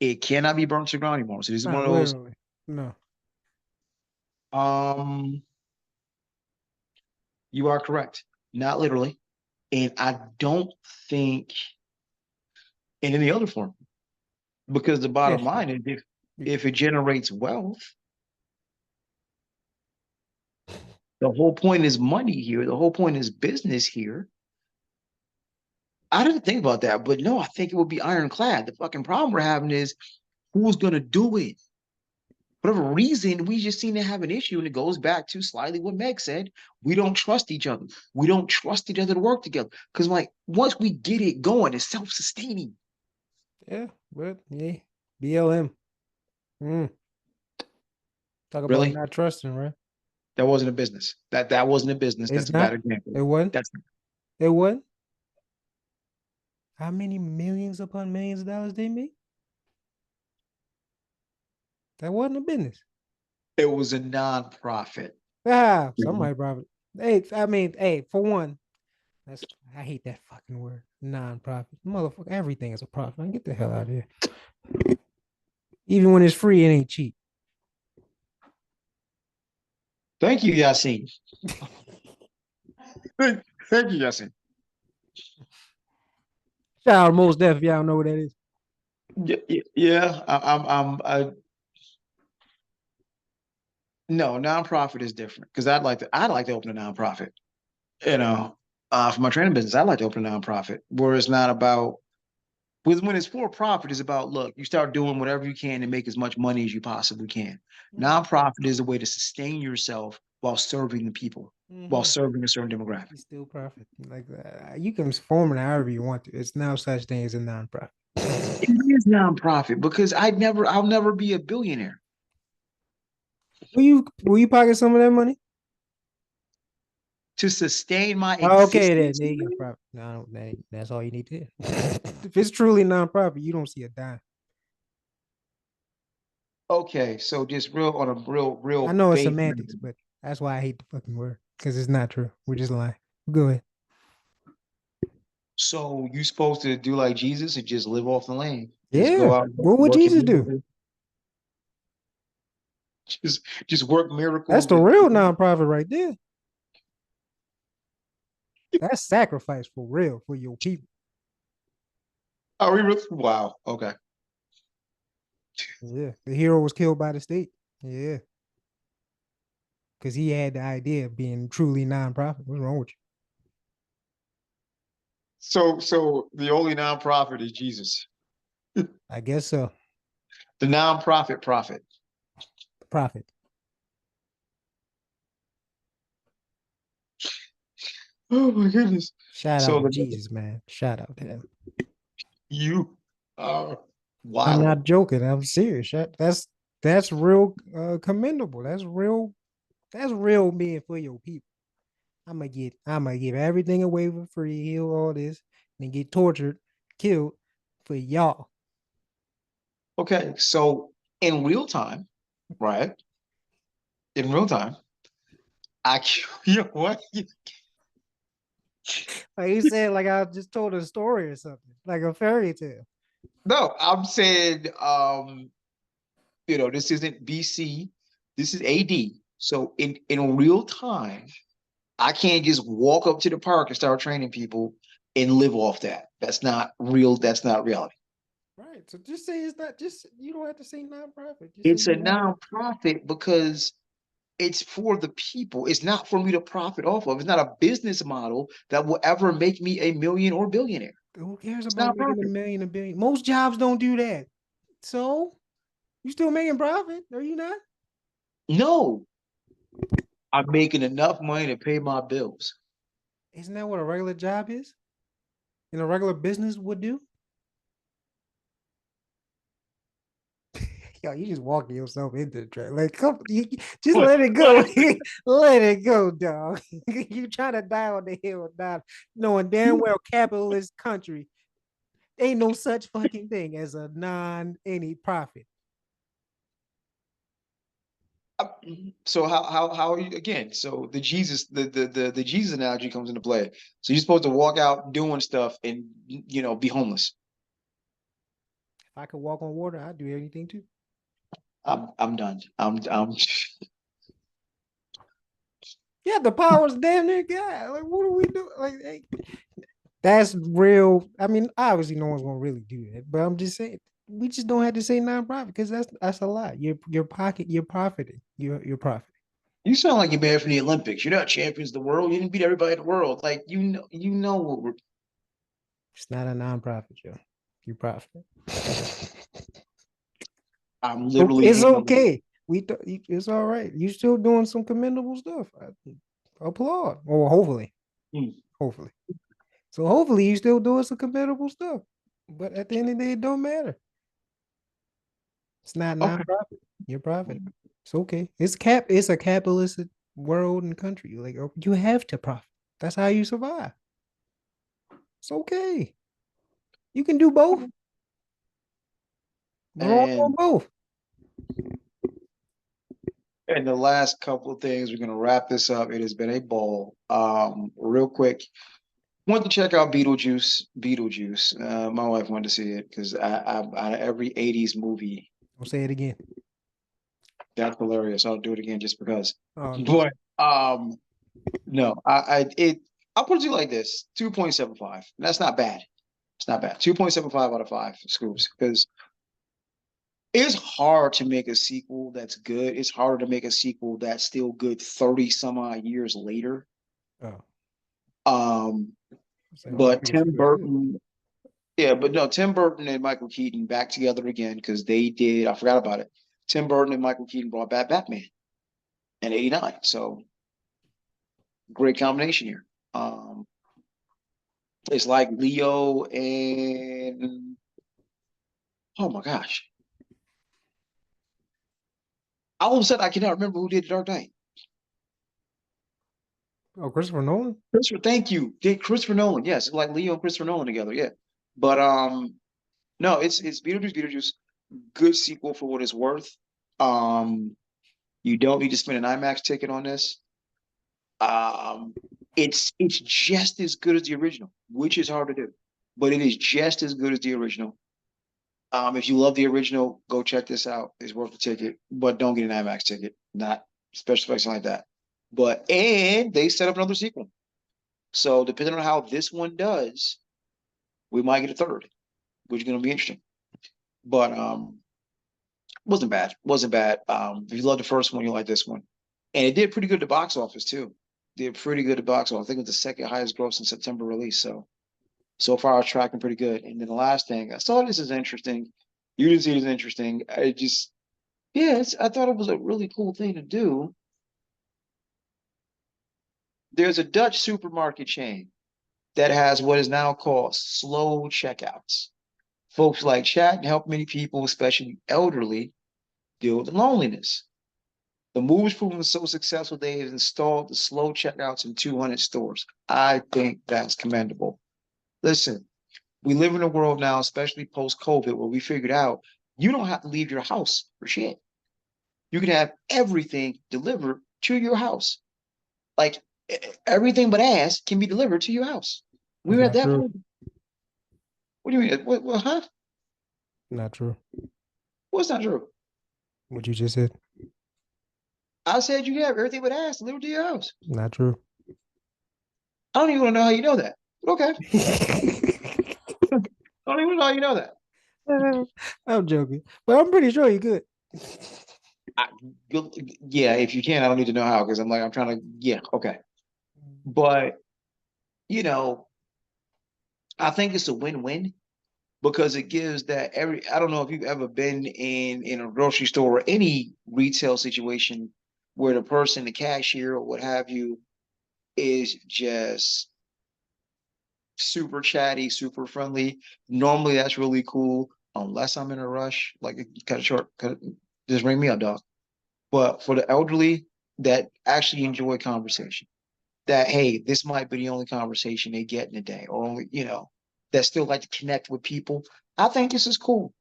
It cannot be burnt to the ground anymore. So this is one Not of those. literally. No. Um, you are correct, not literally, and I don't think in any other form, because the bottom Yes. line is, if it generates wealth, the whole point is money here. The whole point is business here. I didn't think about that, but no, I think it would be ironclad. The fucking problem we're having is, who's gonna do it? For whatever reason, we just seem to have an issue, and it goes back to slightly what Meg said. We don't trust each other. We don't trust each other to work together. Because, like, once we get it going, it's self-sustaining. Yeah, but yeah. BLM. Mm. Talk about Really? not trusting, right? That wasn't a business. That wasn't a business. It's That's a bad not. example. It wasn't. That's It wasn't. How many millions upon millions of dollars they made? That wasn't a business. It was a nonprofit. Ah, Mhm. somebody probably. Hey, I mean, hey, for one, that's I hate that fucking word. Non-profit. Motherfucker, everything is a profit. Man, get the hell out of here. Even when it's free, it ain't cheap. Thank you, Yasin. Thank you, Yasin. Shout out Most Def, if y'all know what that is. Yeah, no, nonprofit is different because I'd like to open a nonprofit. You know, for my training business, I'd like to open a nonprofit where it's not about when it's for profit, it's about look, you start doing whatever you can to make as much money as you possibly can. Nonprofit is a way to sustain yourself while serving the people, while Mm-hmm. serving a certain demographic. You still profit. Like you can form it however you want to. It's no such thing as a non-profit. It is nonprofit because I'll never be a billionaire Will you pocket some of that money? to sustain my Okay, then existence. there you go. Profit. No, that's all you need to do. If it's truly non-profit, you don't see a dime. Okay, so just real on a I real know it's base. semantics, but that's why I hate the fucking word because it's not true. We're just lying. Go ahead. So you supposed to do like Jesus and just live off the land, just go Yeah. out What would working Jesus do? miracles, just work That's miracles the and real nonprofit right there. That's sacrifice for real for your people. are we really? Wow. Okay. Yeah. The hero was killed by the state. Yeah. Because he had the idea of being truly nonprofit. What's wrong with So the only nonprofit is Jesus. you? I guess so. The nonprofit profit. Profit. Oh my goodness. Shout out So to the Jesus, man. Shout out to him. you are I'm wild. not joking. I'm serious. That's real commendable. That's real being for your people. I'm gonna give everything away for free, heal all this, and get tortured, killed for y'all. Okay, so in real time, right? In real time, I you know what? Like you said, like I just told a story or something, like a fairy tale. No, I'm saying this isn't BC, this is AD. So in real time, I can't just walk up to the park and start training people and live off that. That's not real. That's not reality. Right. So just say it's not just you don't have to say nonprofit. Just say It's you a want to. nonprofit because it's for the people. It's not for me to profit off of. It's not a business model that will ever make me a million or billionaire. Who cares It's about not making a profit. million, a billion? Most jobs don't do that. So you still making profit? Are you not? No, I'm making enough money to pay my bills. Isn't that what a regular job is? And a regular business would do? Yo, you just walking yourself into the trap. Like, come, just What? let it What? go. Let it go, dog. You trying to die on the hill, down, knowing damn well capitalist country ain't no such fucking thing as a non any profit. So how are you again? So the Jesus analogy comes into play. So you're supposed to walk out doing stuff and be homeless. If I could walk on water, I'd do anything too. I'm done. I'm Yeah, the power's damn near God. Like, what do we do? Like, hey, that's real. I mean, obviously, no one's gonna really do that, but I'm just saying we just don't have to say nonprofit because that's a lot. You're profiting. You're profiting. You sound like you're mad from the Olympics. You're not champions of the world. You didn't beat everybody in the world. Like you know what we're. It's not a nonprofit, Joe. You profit. I'm Okay, literally it's handling. okay. It's all right. You still doing some commendable stuff. I applaud. Or hopefully, Hmm, hopefully. So hopefully you still doing some commendable stuff. But at the end of the day, it don't matter. It's not okay. nonprofit. You're profiting. It's okay. It's a capitalist world and country. Like you have to profit. That's how you survive. It's okay. You can do both. Grow on And both. and the last couple of things, we're gonna wrap this up. It has been a ball. Real quick, want to check out Beetlejuice. Beetlejuice. My wife wanted to see it because I every '80s movie. Don't say it again. That's hilarious. I'll do it again just because. Oh no. But no, I'll put it to you like this: 2.75. That's not bad. It's not bad. 2.75 out of 5 scoops because it's hard to make a sequel that's good. It's harder to make a sequel that's still good 30 some odd years later. Oh. Um, It's like, oh, I but think it's Tim good. Burton, yeah, but no, Tim Burton and Michael Keaton back together again because they did. I forgot about it. Tim Burton and Michael Keaton brought back Batman in '89. So great combination here. It's like Leo and oh my gosh, all of a sudden I cannot remember who did the Dark Knight. Oh, Christopher Nolan? Christopher, thank you. Did Christopher Nolan? Yes, it's like Leo and Christopher Nolan together. Yeah, but no, it's Beetlejuice. Beetlejuice, good sequel for what it's worth. Um, you don't need to spend an IMAX ticket on this. Um, it's just as good as the original, which is hard to do, but it is just as good as the original. If you love the original, go check this out. It's worth the ticket, but don't get an IMAX ticket. Not special effects like that. But and they set up another sequel. So depending on how this one does, we might get a third, which is going to be interesting. But wasn't bad. Wasn't bad. If you love the first one, you like this one, and it did pretty good at the box office too. Did pretty good at the box office. I think it was the second highest gross in September release. So far, it's tracking pretty good. And then the last thing, I saw this is interesting. You didn't see it as interesting. I just yeah, I thought it was a really cool thing to do. There's a Dutch supermarket chain that has what is now called slow checkouts. Folks like chat and help many people, especially elderly, deal with loneliness. The move has proven so successful they have installed the slow checkouts in 200 stores. I think that's commendable. Listen, we live in a world now, especially post COVID, where we figured out you don't have to leave your house for shit. You can have everything delivered to your house. Like everything but ass can be delivered to your house. We That's were at not that true. point. What do you mean? What huh? Not true. What's not true? What you just said. I said you can have everything but ass delivered to your house. Not true. I don't even want to know how you know that. But okay. I don't even know how you know that. I'm joking, but I'm pretty sure you could. I, yeah, if you can, I don't need to know how because I'm trying to, yeah, okay. But, you know, I think it's a win-win because it gives that I don't know if you've ever been in a grocery store or any retail situation where the person, the cashier or what have you, is just super chatty, super friendly. Normally that's really cool, unless I'm in a rush. Like cut it short, just ring me up, dog. But for the elderly that actually enjoy conversation, that hey, this might be the only conversation they get in a day, or only, that still like to connect with people. I think this is cool.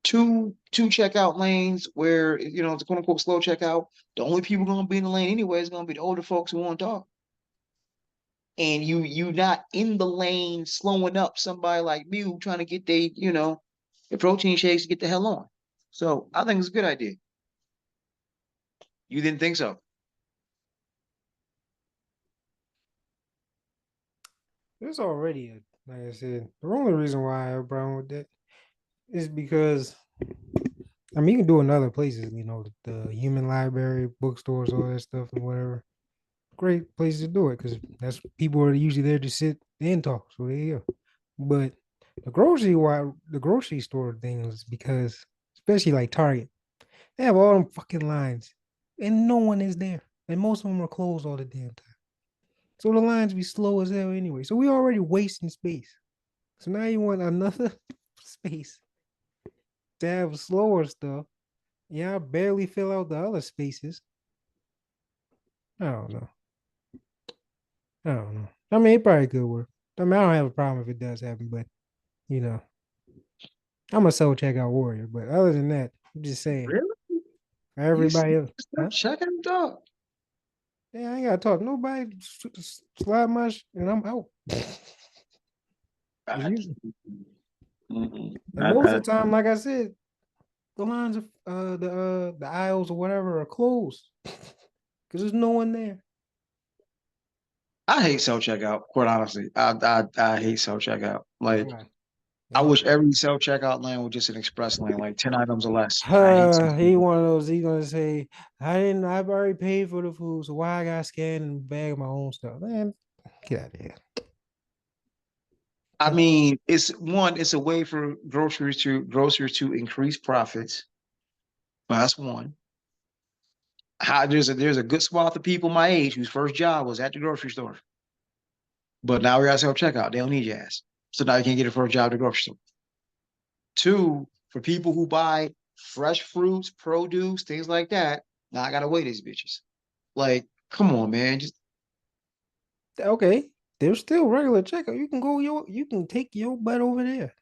Two checkout lanes where it's a quote unquote slow checkout. The only people gonna be in the lane anyway is gonna be the older folks who want to talk. And you not in the lane slowing up somebody like me who trying to get the protein shakes to get the hell on. So I think it's a good idea. You didn't think so? There's already like I said, the only reason why I have a problem with that is because I mean you can do it in other places, the human library, bookstores, all that stuff and whatever. Great places to do it because that's people are usually there to sit and talk. So there you go. But the grocery store things because especially like Target, they have all them fucking lines and no one is there. And most of them are closed all the damn time. So the lines be slow as hell anyway. So we already wasting space. So now you want another space to have slower stuff. Yeah, I barely fill out the other spaces. I don't know. I don't know. I mean, it probably could work. I mean, I don't have a problem if it does happen, but you know, I'm a soul checkout warrior. But other than that, I'm just saying, Really? You everybody else, huh? check him out. Yeah, I ain't gotta talk to nobody. Slide my and I'm out. If I, you mm-mm. and most of the time, like I said, the lines of the aisles or whatever are closed because there's no one there. I hate self checkout. Quite honestly, I hate self checkout. Like Why? I Yeah. wish every self checkout lane was just an express lane, like 10 items or less. I hate self He one of those. He gonna say, "I didn't. I've already paid for the food, so why I got to scan and bag my own stuff?" Man, get out of here. I mean, it's a way for grocers to increase profits. Well, that's one. How there's a good swath of people my age whose first job was at the grocery store, but now we got self checkout. They don't need your ass, so now you can't get a first job at the grocery store. Two, for people who buy fresh fruits, produce, things like that. Now I gotta weigh these bitches. Like, come on, man. Just Okay, there's still regular checkout. You can take your butt over there.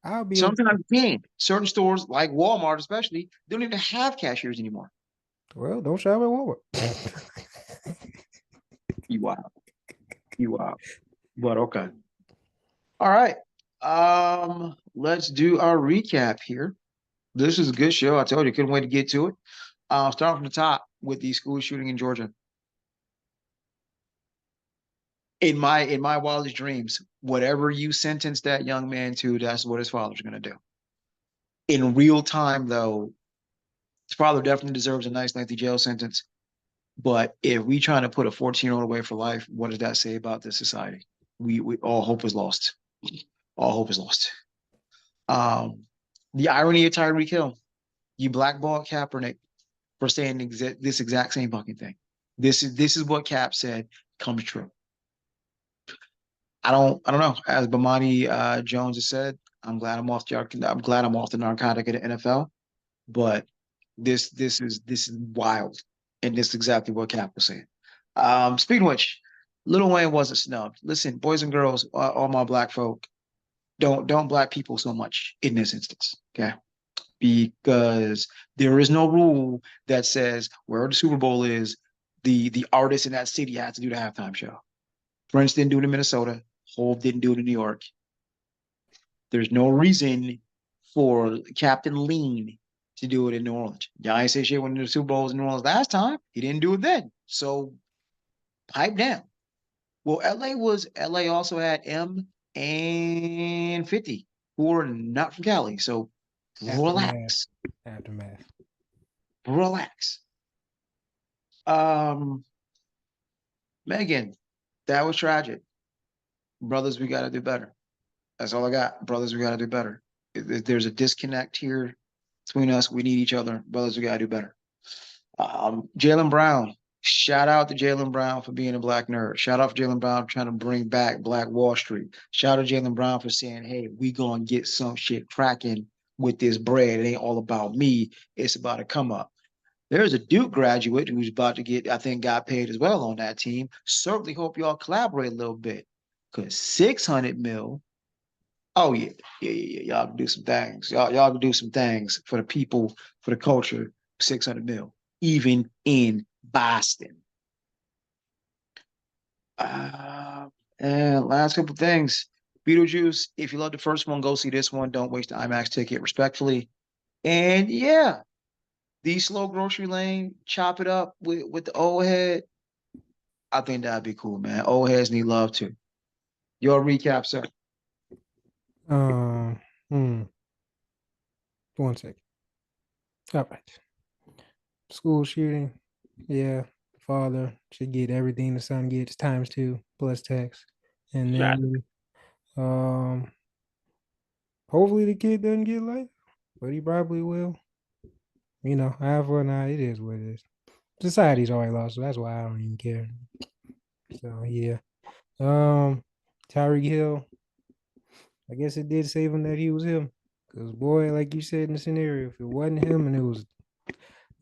I'll be okay. sometimes you can. Certain stores, like Walmart, especially, they don't even have cashiers anymore. Well, don't shop at Walmart. You wild, you wild. But okay. All right. Let's do our recap here. This is a good show. I told you, couldn't wait to get to it. Start from the top with the school shooting in Georgia. In my wildest dreams, whatever you sentence that young man to, that's what his father's gonna do. In real time, though, his father definitely deserves a nice lengthy jail sentence. But if we trying to put a 14-year-old away for life, what does that say about this society? We all hope is lost. All hope is lost. Um, the irony of Tyreek Hill, you blackballed Kaepernick for saying this exact same fucking thing. This is what Cap said comes true. I don't know. As Bomani Jones has said, I'm glad I'm off the narcotic at the NFL. But this is wild, and this is exactly what Cap was saying. Speaking of which, Lil Wayne wasn't snubbed. Listen, boys and girls, all my black folk, don't black people so much in this instance. Okay, because there is no rule that says where the Super Bowl is, the artist in that city has to do the halftime show. Prince didn't do it in Minnesota. Hove didn't do it in New York. There's no reason for Captain Lean to do it in New Orleans. Y'all ain't say shit when the Super Bowl was in New Orleans last time. He didn't do it then. So pipe down. Well, LA also had M and 50, who are not from Cali. So Aftermath. relax. Aftermath. Relax. Um, Megan, that was tragic. Brothers, we gotta do better. That's all I got. Brothers, we gotta do better. There's a disconnect here between us. We need each other. Brothers, we gotta do better. Jaylen Brown. Shout out to Jaylen Brown for being a black nerd. Shout out to Jaylen Brown for trying to bring back Black Wall Street. Shout out to Jaylen Brown for saying, hey, we gonna get some shit cracking with this bread. It ain't all about me. It's about a come up. There's a Duke graduate who's about to get, I think, got paid as well on that team. Certainly hope y'all collaborate a little bit. Cause 600 mil. Oh yeah, yeah. Y'all can do some things. Y'all can do some things for the people, for the culture. 600 mil, even in Boston. Uh, and last couple things. Beetlejuice. If you love the first one, go see this one. Don't waste the IMAX ticket, respectfully. And yeah, the slow grocery lane, chop it up with the old head. I think that'd be cool, man. Old heads need love too. Your recap, sir. Um, hmm, 1 second. All right. School shooting. Yeah, father should get everything the son gets times two plus tax. And Shot. then hopefully the kid doesn't get life, but he probably will. However or not, it is what it is. Society's already lost, so that's why I don't even care. So yeah. Um Tyreek Hill, I guess it did save him that he was him. Because boy, like you said in the scenario, if it wasn't him and it was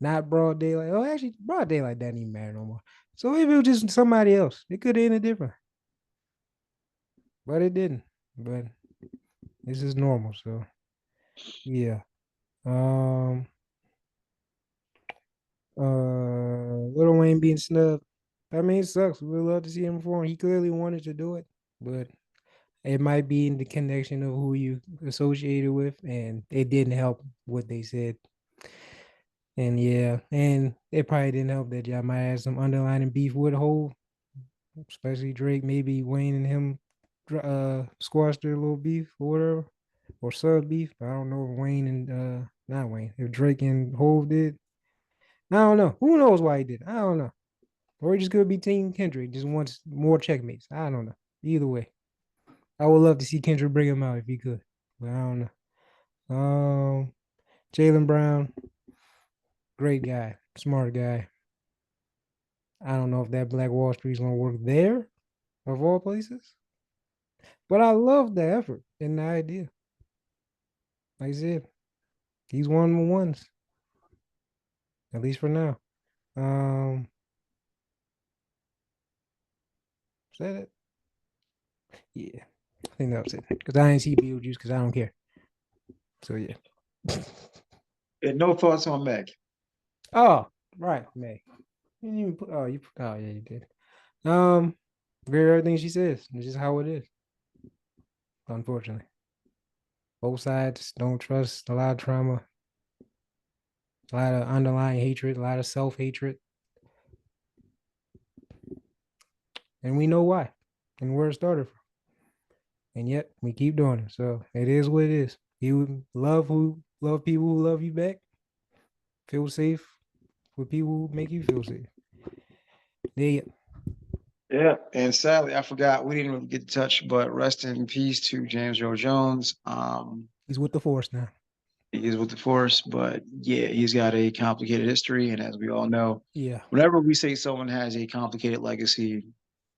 not broad daylight, oh actually broad daylight doesn't even matter no more. So if it was just somebody else, it could have ended different. but it didn't. But this is normal. So yeah. Um. Lil Wayne being snubbed. I mean, it sucks. We would love to see him perform. He clearly wanted to do it, but it might be in the connection of who you associated with, and it didn't help what they said. And yeah, and it probably didn't help that y'all might have some underlying beef with Hov, especially Drake. Maybe Wayne and him squashed their little beef or whatever, or sub beef. I don't know if Wayne and not Wayne, if Drake and Hov did. I don't know. Who knows why he did? I don't know. Or he just could be Team Kendrick, just wants more checkmates. I don't know. Either way, I would love to see Kendrick bring him out if he could, but I don't know. Jaylen Brown, great guy, smart guy. I don't know if that Black Wall Street is gonna work there, of all places, but I love the effort and the idea. Like I said, he's one of the ones, at least for now. Is that it? Yeah, I think that was it. Because I ain't see Beetlejuice because I don't care. So yeah. And no thoughts on Meg. Oh, right, May. You didn't even put, oh yeah, you did. Um, Very everything she says. It's just how it is. Unfortunately, both sides don't trust. A lot of trauma, a lot of underlying hatred, a lot of self hatred, and we know why and where it started from. And yet we keep doing it. So it is what it is. You love people who love you back. Feel safe with people who make you feel safe. Yeah, Yeah. And sadly, I forgot we didn't really get to touch, but rest in peace to James Earl Jones. he's with the force now. He is with the force, but yeah, he's got a complicated history. And as we all know, Yeah, whenever we say someone has a complicated legacy,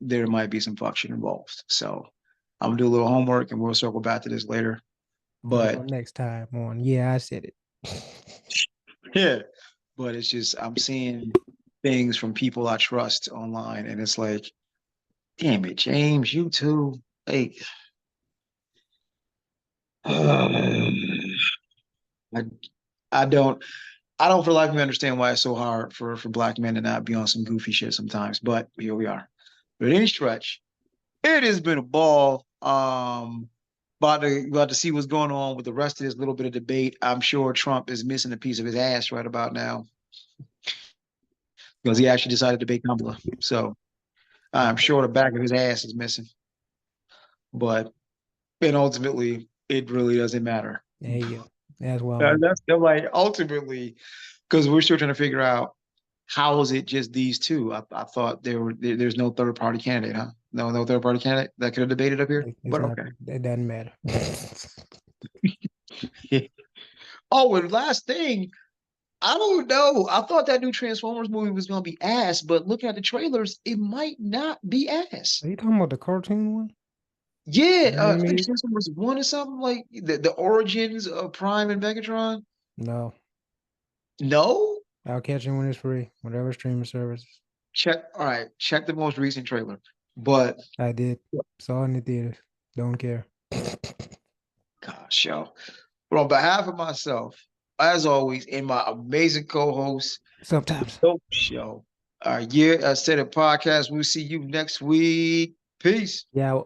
there might be some fuck shit involved. So I'm gonna do a little homework and we'll circle back to this later. But next time on. Yeah, I said it. yeah, but it's just I'm seeing things from people I trust online, and it's like, damn it, James, you too. Like, I I don't I don't feel like we understand why it's so hard for black men to not be on some goofy shit sometimes. But here we are. But any stretch, it has been a ball. About to see what's going on with the rest of this little bit of debate. I'm sure Trump is missing a piece of his ass right about now because he actually decided to debate Kamala. So I'm sure the back of his ass is missing. But and ultimately, it really doesn't matter. There you go. That's why That's like ultimately because we're still trying to figure out how is it just these two. I thought there's no third party candidate, huh? No third party candidate that could have debated up here. it's But not. okay. It doesn't matter. Oh, and last thing, I don't know. I thought that new Transformers movie was gonna be ass, but looking at the trailers, it might not be ass. Are you talking about the cartoon one? Yeah, I think Animated? Transformers one or something like the origins of Prime and Megatron. No. No, I'll catch it when it's free, whatever streaming services. check. All right, check the most recent trailer. But I did. Saw it in the theaters. Don't care. gosh, yo. But on behalf of myself, as always, and my amazing co-host, Sometimes. Dope Show, our year I said it podcast. We'll see you next week. Peace. Yeah.